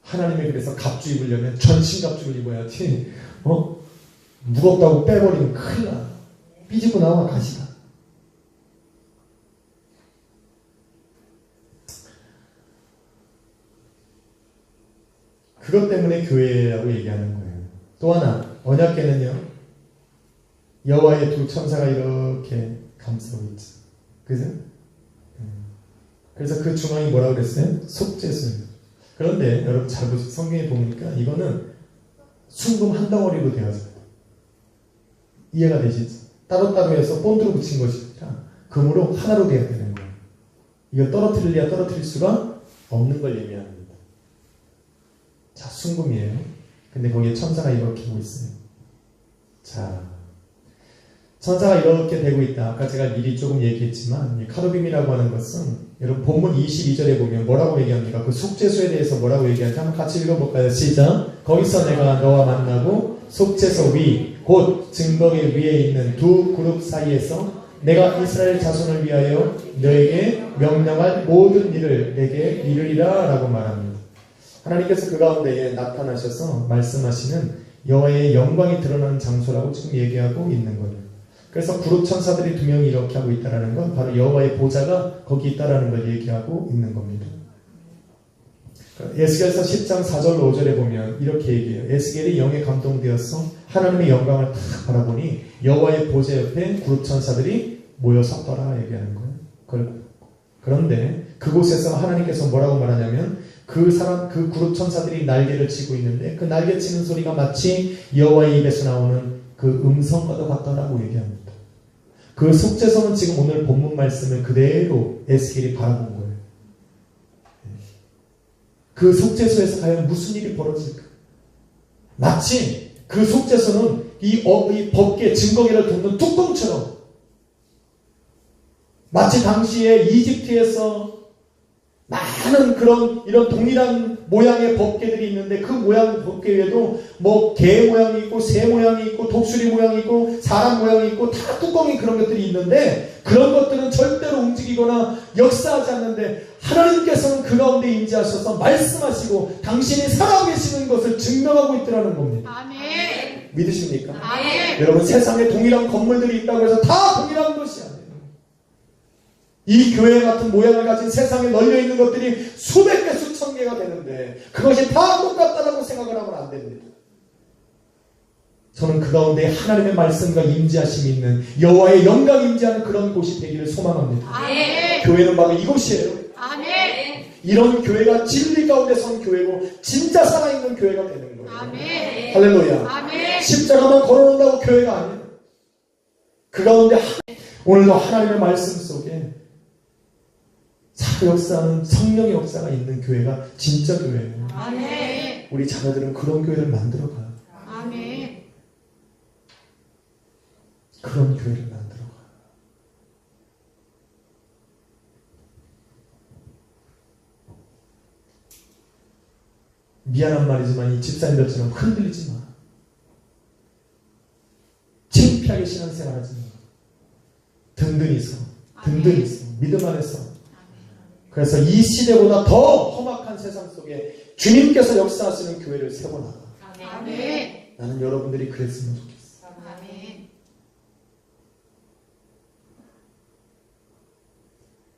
하나님이 그래서 갑주 입으려면 전신갑주를 입어야지. 무겁다고 빼버리면 큰일 나. 삐지고 나와 가시다. 그것 때문에 교회라고 얘기하는 거예요. 또 하나 언약궤는요. 여호와의 두 천사가 이렇게 감싸고 있죠. 그죠? 그래서 그 중앙이 뭐라고 그랬어요? 속죄소예요. 그런데 여러분 잘 보시죠. 성경에 보니까 이거는 순금 한 덩어리로 되어져요. 이해가 되시죠? 따로따로 해서 본드로 붙인 것이 아니라 금으로 하나로 되어야 되는 거예요. 이거 떨어뜨릴래야 떨어뜨릴 수가 없는 걸 의미합니다. 자, 순금이에요. 근데 거기에 천사가 이렇게 하고 있어요. 자, 천사가 이렇게 되고 있다. 아까 제가 미리 조금 얘기했지만 이 카루빔이라고 하는 것은 여러분 본문 22절에 보면 뭐라고 얘기합니까? 그 속죄소에 대해서 뭐라고 얘기하는지 한번 같이 읽어볼까요? 시작! 거기서 내가 너와 만나고 속죄소 위 곧 증거계 위에 있는 두 그룹 사이에서 내가 이스라엘 자손을 위하여 너에게 명령할 모든 일을 내게 이르리라 라고 말합니다. 하나님께서 그 가운데에 나타나셔서 말씀하시는 여호와의 영광이 드러나는 장소라고 지금 얘기하고 있는 거예요. 그래서 그룹 천사들이 두 명이 이렇게 하고 있다는 건 바로 여호와의 보좌가 거기 있다는 걸 얘기하고 있는 겁니다. 에스겔서 10장 4절 5절에 보면 이렇게 얘기해요. 에스겔이 영에 감동되어서 하나님의 영광을 딱 바라보니 여호와의 보좌 옆에 그룹 천사들이 모여 섰더라 얘기하는 거예요. 그런데 그곳에서 하나님께서 뭐라고 말하냐면 그 그룹 천사들이 날개를 치고 있는데 그 날개 치는 소리가 마치 여호와의 입에서 나오는 그 음성과도 같더라고 얘기합니다. 그 속죄소는 지금 오늘 본문 말씀을 그대로 에스겔이 바라본 거예요. 그 속죄소에서 과연 무슨 일이 벌어질까? 마치 그 속죄소는 이 법궤 증거궤를 덮는 뚜껑처럼 마치 당시에 이집트에서 많은 이런 동일한 모양의 법궤들이 있는데 그 모양 법궤 외에도 뭐 개 모양이 있고 새 모양이 있고 독수리 모양이 있고 사람 모양이 있고 다 뚜껑이 그런 것들이 있는데 그런 것들은 절대로 움직이거나 역사하지 않는데 하나님께서는 그 가운데 임재하셔서 말씀하시고 당신이 살아계시는 것을 증명하고 있더라는 겁니다. 아멘. 믿으십니까? 아멘. 여러분 세상에 동일한 건물들이 있다고 해서 다 동일한 것이 아니에요. 이 교회 같은 모양을 가진 세상에 널려있는 것들이 수백 개 수천 개가 되는데 그것이 다 똑같다라고 생각을 하면 안 됩니다. 저는 그 가운데 하나님의 말씀과 임재하심이 있는 여호와의 영광 임재하는 그런 곳이 되기를 소망합니다. 아멘. 교회는 바로 이곳이에요. 아멘. 이런 교회가 진리 가운데 선 교회고 진짜 살아있는 교회가 되는 거예요. 아멘. 할렐루야. 아멘. 십자가만 걸어놓는다고 교회가 아니에요. 그 가운데 오늘도 하나님의 말씀 속에 역사하는 성령의 역사가 있는 교회가 진짜 교회예요. 아멘. 우리 자녀들은 그런 교회를 만들어가요. 아멘. 그런 교회를 만들어가요. 미안한 말이지만 이 집사님들처럼 흔들리지 마. 창피하게 신앙생활하지 마. 든든히 서. 믿음 안에서. 그래서 이 시대보다 더 험악한 세상 속에 주님께서 역사하시는 교회를 세워나가. 아멘. 나는 여러분들이 그랬으면 좋겠어. 아멘.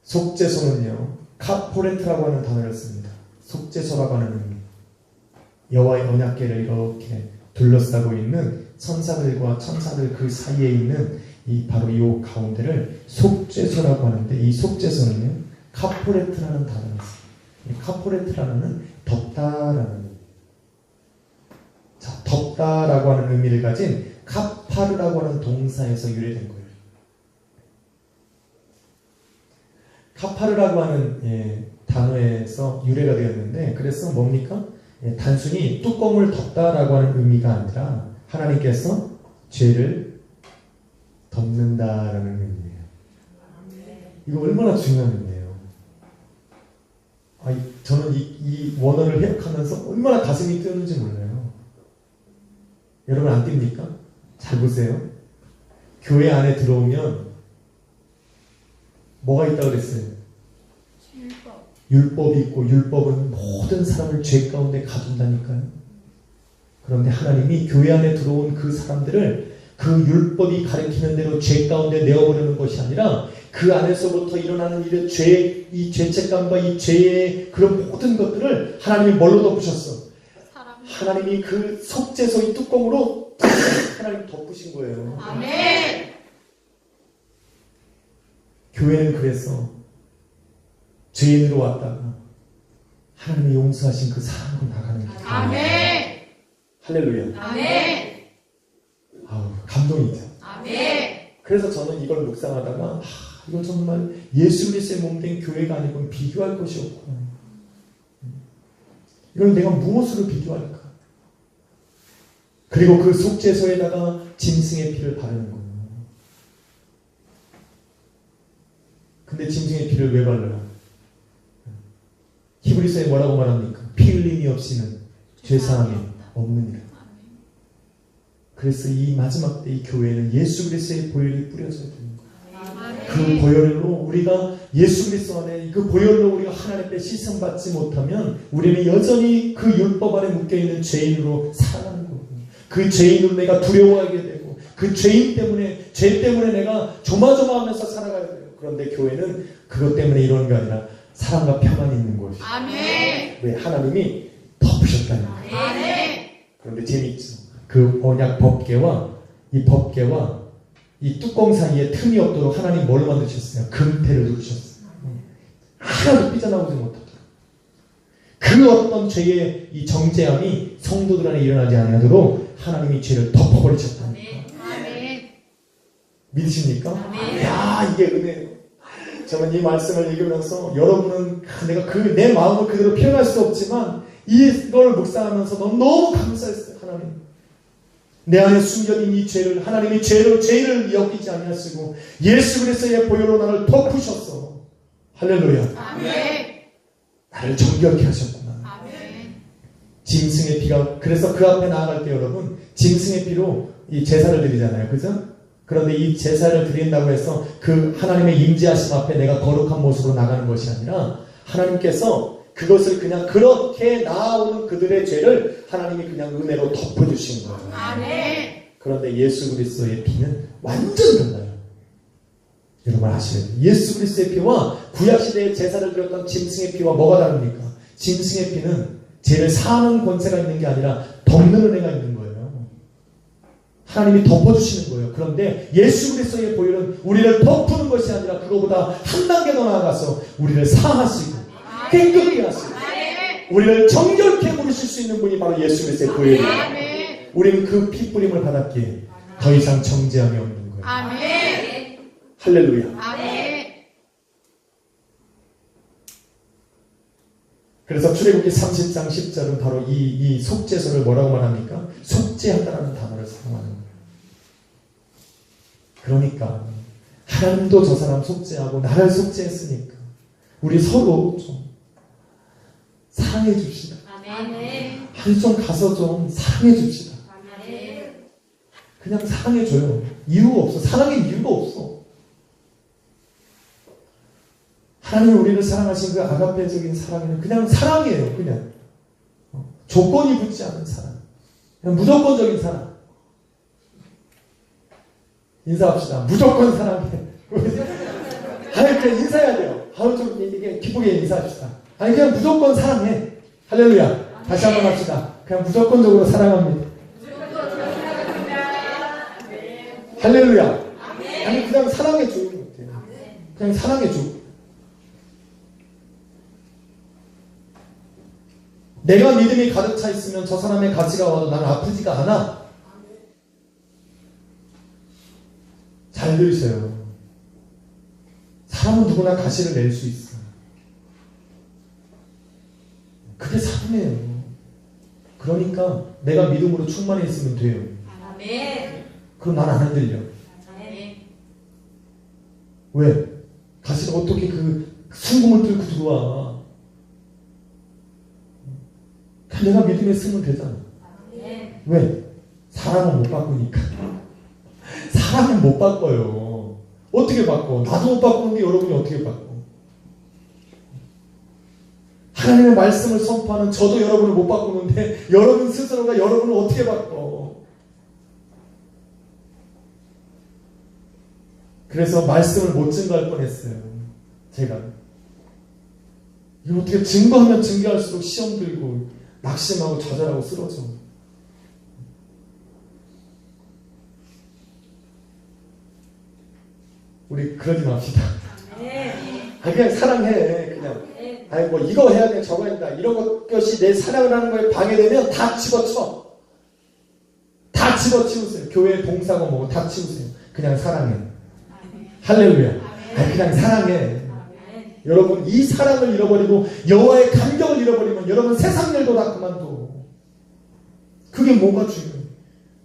속죄소는요, 카포레트라고 하는 단어를 씁니다. 속죄소라고 하는 의미. 여호와의 언약궤를 이렇게 둘러싸고 있는 천사들과 천사들 그 사이에 있는 바로 이 가운데를 속죄소라고 하는데, 이 속죄소는요, 카포레트라는 단어를 씁니다. 카포레트라는 덮다라는 의미. 자, 덮다라고 하는 의미를 가진 카파르라고 하는 동사에서 유래된 거예요. 카파르라고 하는 단어에서 유래가 되었는데, 그래서 뭡니까? 단순히 뚜껑을 덮다라고 하는 의미가 아니라 하나님께서 죄를 덮는다라는 의미예요. 이거 얼마나 중요한 의미예요. 저는 이 원어를 해석하면서 얼마나 가슴이 뛰었는지 몰라요. 여러분 안 뜁니까? 잘 보세요. 교회 안에 들어오면 뭐가 있다고 그랬어요? 율법이 있고, 율법은 모든 사람을 죄 가운데 가둔다니까요. 그런데 하나님이 교회 안에 들어온 그 사람들을 그 율법이 가리키는 대로 죄 가운데 내어버리는 것이 아니라 그 안에서부터 일어나는 이 죄책감과 이 죄의 그런 모든 것들을 하나님이 뭘로 덮으셨어? 하나님이 그 속죄소의 뚜껑으로 하나님 덮으신 거예요. 아멘. 교회는 그래서 죄인으로 왔다가 하나님이 용서하신 그 사랑으로 나가는 거예요. 아멘. 할렐루야. 아멘. 감동이죠. 아멘. 그래서 저는 이걸 묵상하다가 이건 정말 예수 그리스도의 몸된 교회가 아니고 비교할 것이 없고, 이걸 내가 무엇으로 비교할까? 그리고 그 속죄소에다가 짐승의 피를 바르는 거예요. 근데 짐승의 피를 왜 발라요? 히브리서에 뭐라고 말합니까? 피 흘림이 없이는 죄사함이 없느니라. 그래서 이 마지막 때 이 교회는 예수 그리스도의 보혈이 뿌려져야 되는 거예요. 그 보혈로 우리가 예수 그리스도 안에 그 보혈로 우리가 하나님 앞에 씻음받지 못하면 우리는 여전히 그 율법 안에 묶여있는 죄인으로 살아가는 거예요. 그 죄인으로 내가 두려워하게 되고, 그 죄 때문에 내가 조마조마하면서 살아가야 돼요. 그런데 교회는 그것 때문에 이런 게 아니라 사랑과 평안이 있는 것이에요. 아멘. 왜? 하나님이 덮으셨다는 거예요. 아멘. 그런데 재미있죠. 그 언약 법궤와 이 뚜껑 사이에 틈이 없도록 하나님 뭘 만드셨어요? 금태를 두르셨어요. 하나도 삐져나오지 못하도록. 그 어떤 죄의 이 정죄함이 성도들 안에 일어나지 않도록 하나님이 죄를 덮어버리셨다는 거예요. 아멘. 믿으십니까? 아멘. 야, 이게 은혜예요. 저는 이 말씀을 읽으면서 여러분은 내가 내 마음을 그대로 표현할 수 없지만 이걸 묵상하면서 너무 감사했어요. 하나님, 내 안에 숨겨진 이 죄를 하나님이 죄를 여기지 아니하시고 예수 그리스도의 보혈로 나를 덮으셨어. 할렐루야. 아멘. 나를 정결케 하셨구나. 아멘. 짐승의 피가, 그래서 그 앞에 나아갈 때 여러분, 짐승의 피로 이 제사를 드리잖아요. 그죠? 그런데 이 제사를 드린다고 해서 그 하나님의 임재하심 앞에 내가 거룩한 모습으로 나가는 것이 아니라 하나님께서 그것을 그냥 그렇게 나아오는 그들의 죄를 하나님이 그냥 은혜로 덮어주신 거예요. 아멘. 그런데 예수 그리스도의 피는 완전 달라요. 여러분 아시죠? 예수 그리스도의 피와 구약시대에 제사를 드렸던 짐승의 피와 뭐가 다릅니까? 짐승의 피는 죄를 사하는 권세가 있는 게 아니라 덮는 은혜가 있는 거예요. 하나님이 덮어주시는 거예요. 그런데 예수 그리스도의 보혈은 우리를 덮는 것이 아니라 그거보다 한 단계 더 나아가서 우리를 사하시고 깨끗게 하시고 우리를 정결케 부르실 수 있는 분이 바로 예수 그리스도의 보혈이에요. 우리는 그 피 뿌림을 받았기에 더 이상 정죄함이 없는 거예요. 할렐루야. 그래서 출애굽기 30장 10절은 바로 이 속죄소를 뭐라고 말합니까? 속죄하다라는 단어를 사용하는 거예요. 그러니까 하나님도 저 사람 속죄하고 나를 속죄했으니까 우리 서로 좀 사랑해 줍시다. 아니 좀 가서 좀 사랑해 줍시다. 그냥 사랑해 줘요. 이유가 없어. 사랑의 이유가 없어. 하나님이 우리를 사랑하신 그 아가페적인 사랑은 그냥 사랑이에요. 그냥 조건이 붙지 않은 사랑. 그냥 무조건적인 사랑. 인사합시다. 무조건 사랑해. 아니 그냥 인사해야 돼요. 아우 좀 이게 기쁘게 인사합시다. 아니 그냥 무조건 사랑해. 할렐루야. 다시 한번 합시다. 그냥 무조건적으로 사랑합니다. 할렐루야. 아니 그냥 사랑해 주는 것 같아요. 그냥 사랑해 줘. 내가 믿음이 가득 차 있으면 저 사람의 가치가 와도 나는 아프지가 않아. 잘 들으세요. 사람은 누구나 가시를 낼 수 있어. 그게 삶이에요. 그러니까 내가 믿음으로 충만해 있으면 돼요. 그럼 난 안 흔들려. 왜? 가시가 어떻게 그 순금을 뚫고 들어와. 내가 믿음에 쓰면 되잖아. 왜? 사람은 못 바꾸니까. 사람은 못 바꿔요. 어떻게 바꿔? 나도 못 바꾸는데 여러분이 어떻게 바꿔? 하나님의 말씀을 선포하는 저도 여러분을 못 바꾸는데 여러분 스스로가 여러분을 어떻게 바꿔? 그래서 말씀을 못 증거할 뻔했어요. 제가. 이걸 어떻게 증거하면 증거할수록 시험 들고 낙심하고 좌절하고 쓰러져. 우리 그러지 맙시다. 그냥 사랑해. 그냥. 아니 뭐 이거 해야 돼 저거 한다. 이런 것이 내 사랑을 하는 거에 방해되면 다 집어쳐. 다 집어치우세요. 교회 봉사고 뭐고 다 치우세요. 그냥 사랑해. 할렐루야. 아니 그냥 사랑해. 여러분 이 사랑을 잃어버리고 여호와의 감격을 잃어버리면 여러분 세상 일도 다 그만둬. 그게 뭐가 중요해?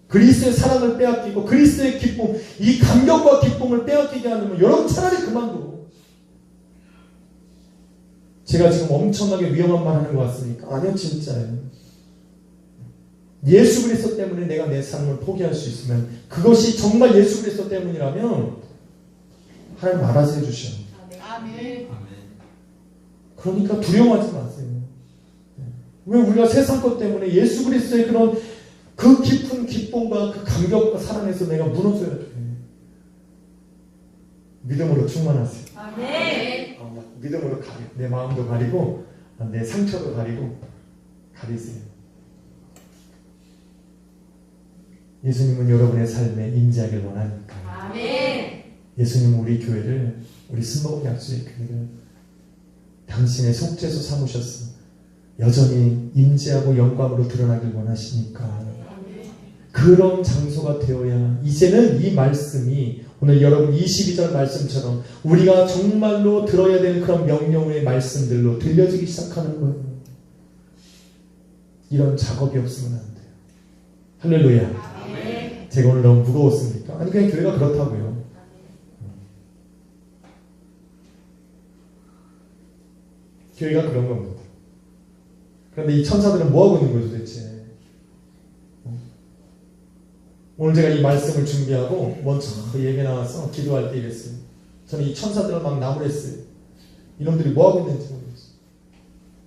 그리스도의 사랑을 빼앗기고 그리스도의 기쁨, 이 감격과 기쁨을 빼앗기게 하면 여러분 차라리 그만둬. 제가 지금 엄청나게 위험한 말 하는 것 같습니까? 아니요, 진짜예요. 예수 그리스도 때문에 내가 내 삶을 포기할 수 있으면 그것이 정말 예수 그리스도 때문이라면 하나님 알아서 해주셔. 아멘. 그러니까 두려워하지 마세요. 왜 우리가 세상 것 때문에 예수 그리스도의 그런 그 깊은 기쁨과 그 감격과 사랑에서 내가 무너져야 돼. 믿음으로 충만하세요. 아멘. 믿음으로 가려. 내 마음도 가리고 내 상처도 가리고 가리세요. 예수님은 여러분의 삶에 임재하길 원하니까. 아멘. 예수님은 우리 교회를, 우리 순복음 약수의 교회를 당신의 속죄소 삼으셨어. 여전히 임재하고 영광으로 드러나길 원하시니까 그런 장소가 되어야 이제는 이 말씀이 오늘 여러분 22절 말씀처럼 우리가 정말로 들어야 되는 그런 명령의 말씀들로 들려지기 시작하는 거예요. 이런 작업이 없으면 안 돼요. 할렐루야. 제가 오늘 너무 무거웠습니까? 아니 그냥 교회가 그렇다고요. 교회가 그런 겁니다. 그런데 이 천사들은 뭐하고 있는 거예요 도대체? 오늘 제가 이 말씀을 준비하고 먼저 예배 나와서 기도할 때 이랬어요. 저는 이 천사들을 막 나무랬어요. 이놈들이 뭐하고 있는지 모르겠어요.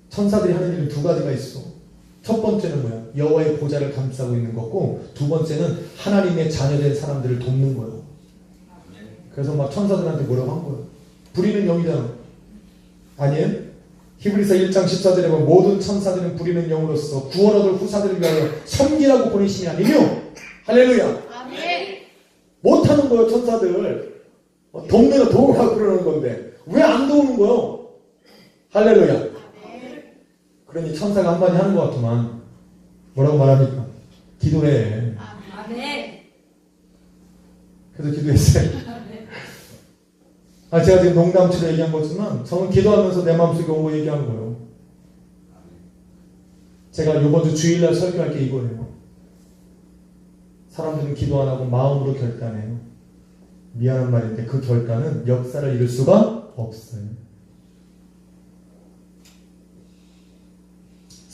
천사들이 하는 일은 두 가지가 있어. 첫 번째는 뭐야? 여호와의 보좌를 감싸고 있는 거고, 두 번째는 하나님의 자녀된 사람들을 돕는 거예요. 그래서 막 천사들한테 뭐라고 한 거예요. 부리는 영이다. 아니에요? 히브리서 1장 14절에 보면 모든 천사들은 부리는 영으로서 구원 얻을 후사들을 위하여 섬기라고 보내심이 아니며, 할렐루야. 아멘. 못하는 거예요 천사들. 돕는 거 도우라고 그러는 건데 왜 안 도우는 거예요? 할렐루야. 그러니 천사가 한마디 하는 것 같구만. 뭐라고 말합니까? 기도해. 아멘. 그래서 기도했어요. 제가 지금 농담처럼 얘기한 거지만 저는 기도하면서 내 마음속에 온 거 얘기한 거예요. 제가 이번 주 주일날 설교할 게 이거예요. 사람들은 기도 안 하고 마음으로 결단해요. 미안한 말인데 그 결단은 역사를 이룰 수가 없어요.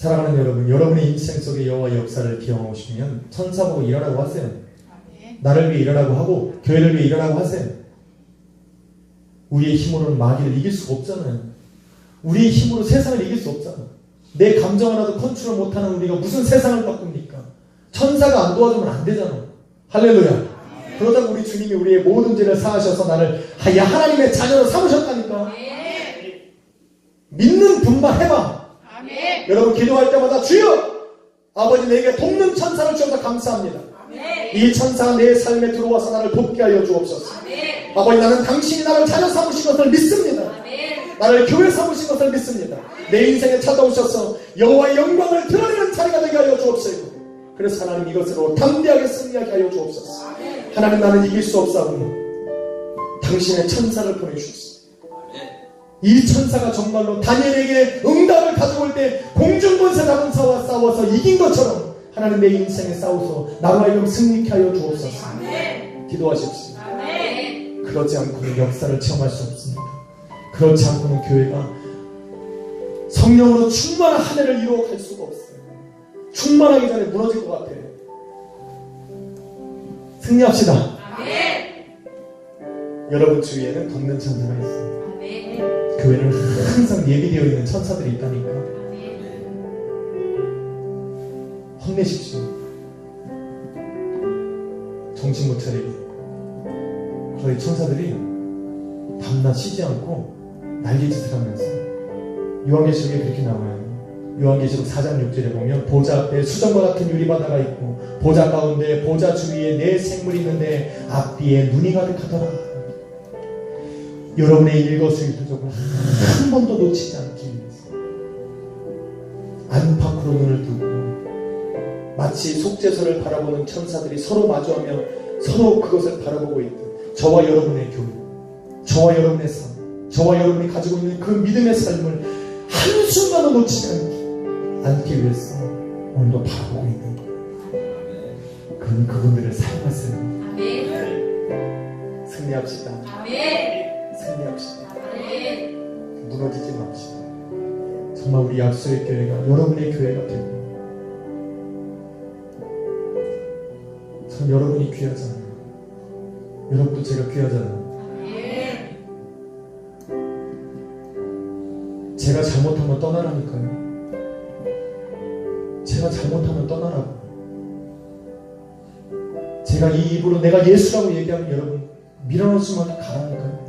사랑하는 여러분, 여러분의 인생 속에 여호와의 역사를 기억하고 싶으면 천사 보고 일하라고 하세요. 나를 위해 일하라고 하고 교회를 위해 일하라고 하세요. 우리의 힘으로는 마귀를 이길 수가 없잖아요. 우리의 힘으로 세상을 이길 수 없잖아. 내 감정 하나도 컨트롤 못하는 우리가 무슨 세상을 바꿉니까? 천사가 안 도와주면 안 되잖아. 할렐루야. 그러다가 우리 주님이 우리의 모든 죄를 사하셔서 나를 하나님의 자녀로 삼으셨다니까. 믿는 분만 해봐. 아멘. 여러분 기도할 때마다 주여 아버지 내게 돕는 천사를 주셔서 감사합니다. 아멘. 이 천사가 내 삶에 들어와서 나를 돕게 하여 주옵소서. 아멘. 아버지 나는 당신이 나를 자녀 삼으신 것을 믿습니다. 아멘. 나를 교회 삼으신 것을 믿습니다. 내 인생에 찾아오셔서 여호와의 영광을 드러내는 자리가 되게 하여 주옵소서. 그래서 하나님 이것으로 담대하게 승리하게 하여 주옵소서. 하나님 나는 이길 수 없사오니 당신의 천사를 보내주셨어. 이 천사가 정말로 다니엘에게 응답을 가져올 때 공중권세 나군사와 싸워서 이긴 것처럼 하나님 내 인생에 싸워서 나로 하여금 승리케 하여 주옵소서. 기도하십시오. 그러지 않고는 역사를 체험할 수 없습니다. 그렇지 않고는 교회가 성령으로 충만한 한 해를 이루어갈 수가 없어요. 충만하기 전에 무너질 것 같아요. 승리합시다. 여러분 주위에는 돕는 천사가 있어요. 교회는 항상 예비되어 있는 천사들이 있다니까. 혼내십시오. 정신 못 차리게. 저희 천사들이 밤낮 쉬지 않고 날개짓을 하면서 요한계시록에 그렇게 나와요. 요한계시록 4장 6절에 보면 보좌 앞에 수정과 같은 유리바다가 있고 보좌 가운데 보좌 주위에 네 생물이 있는데 앞뒤에 눈이 가득하더라. 여러분의 일거수일투족을 한 번도 놓치지 않기 위해서 안팎으로 눈을 뜨고 마치 속죄소를 바라보는 천사들이 서로 마주하며 서로 그것을 바라보고 있듯 저와 여러분의 교회, 저와 여러분의 삶, 저와 여러분이 가지고 있는 그 믿음의 삶을 한순간도 놓치지 않기 위해서 오늘도 바라보고 있는 거예요. 그러니 그분들을 사용하세요. 승리합시다. 승리합시다. 무너지지 맙시다. 정말 우리 약속의 교회가 여러분의 교회가 되고 참 여러분이 귀하잖아요. 여러분도 제가 귀하잖아요. 제가 잘못하면 떠나라니까요. 제가 잘못하면 떠나라고. 제가 이 입으로 내가 예수라고 얘기하면 여러분 밀어넣지만 가라니까요.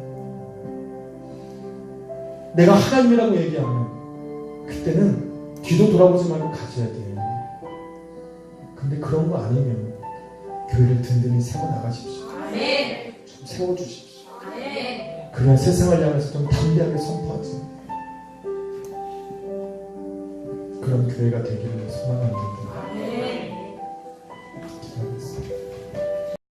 내가 하나님이라고 얘기하면 그때는 뒤도 돌아보지 말고 가져야 돼요. 근데 그런 거 아니면 교회를 든든히 세워나가십시오. 좀 세워주십시오. 그냥 세상을 향해서 좀 담대하게 선포하지. 그런 교회가 되기를 소망합니다.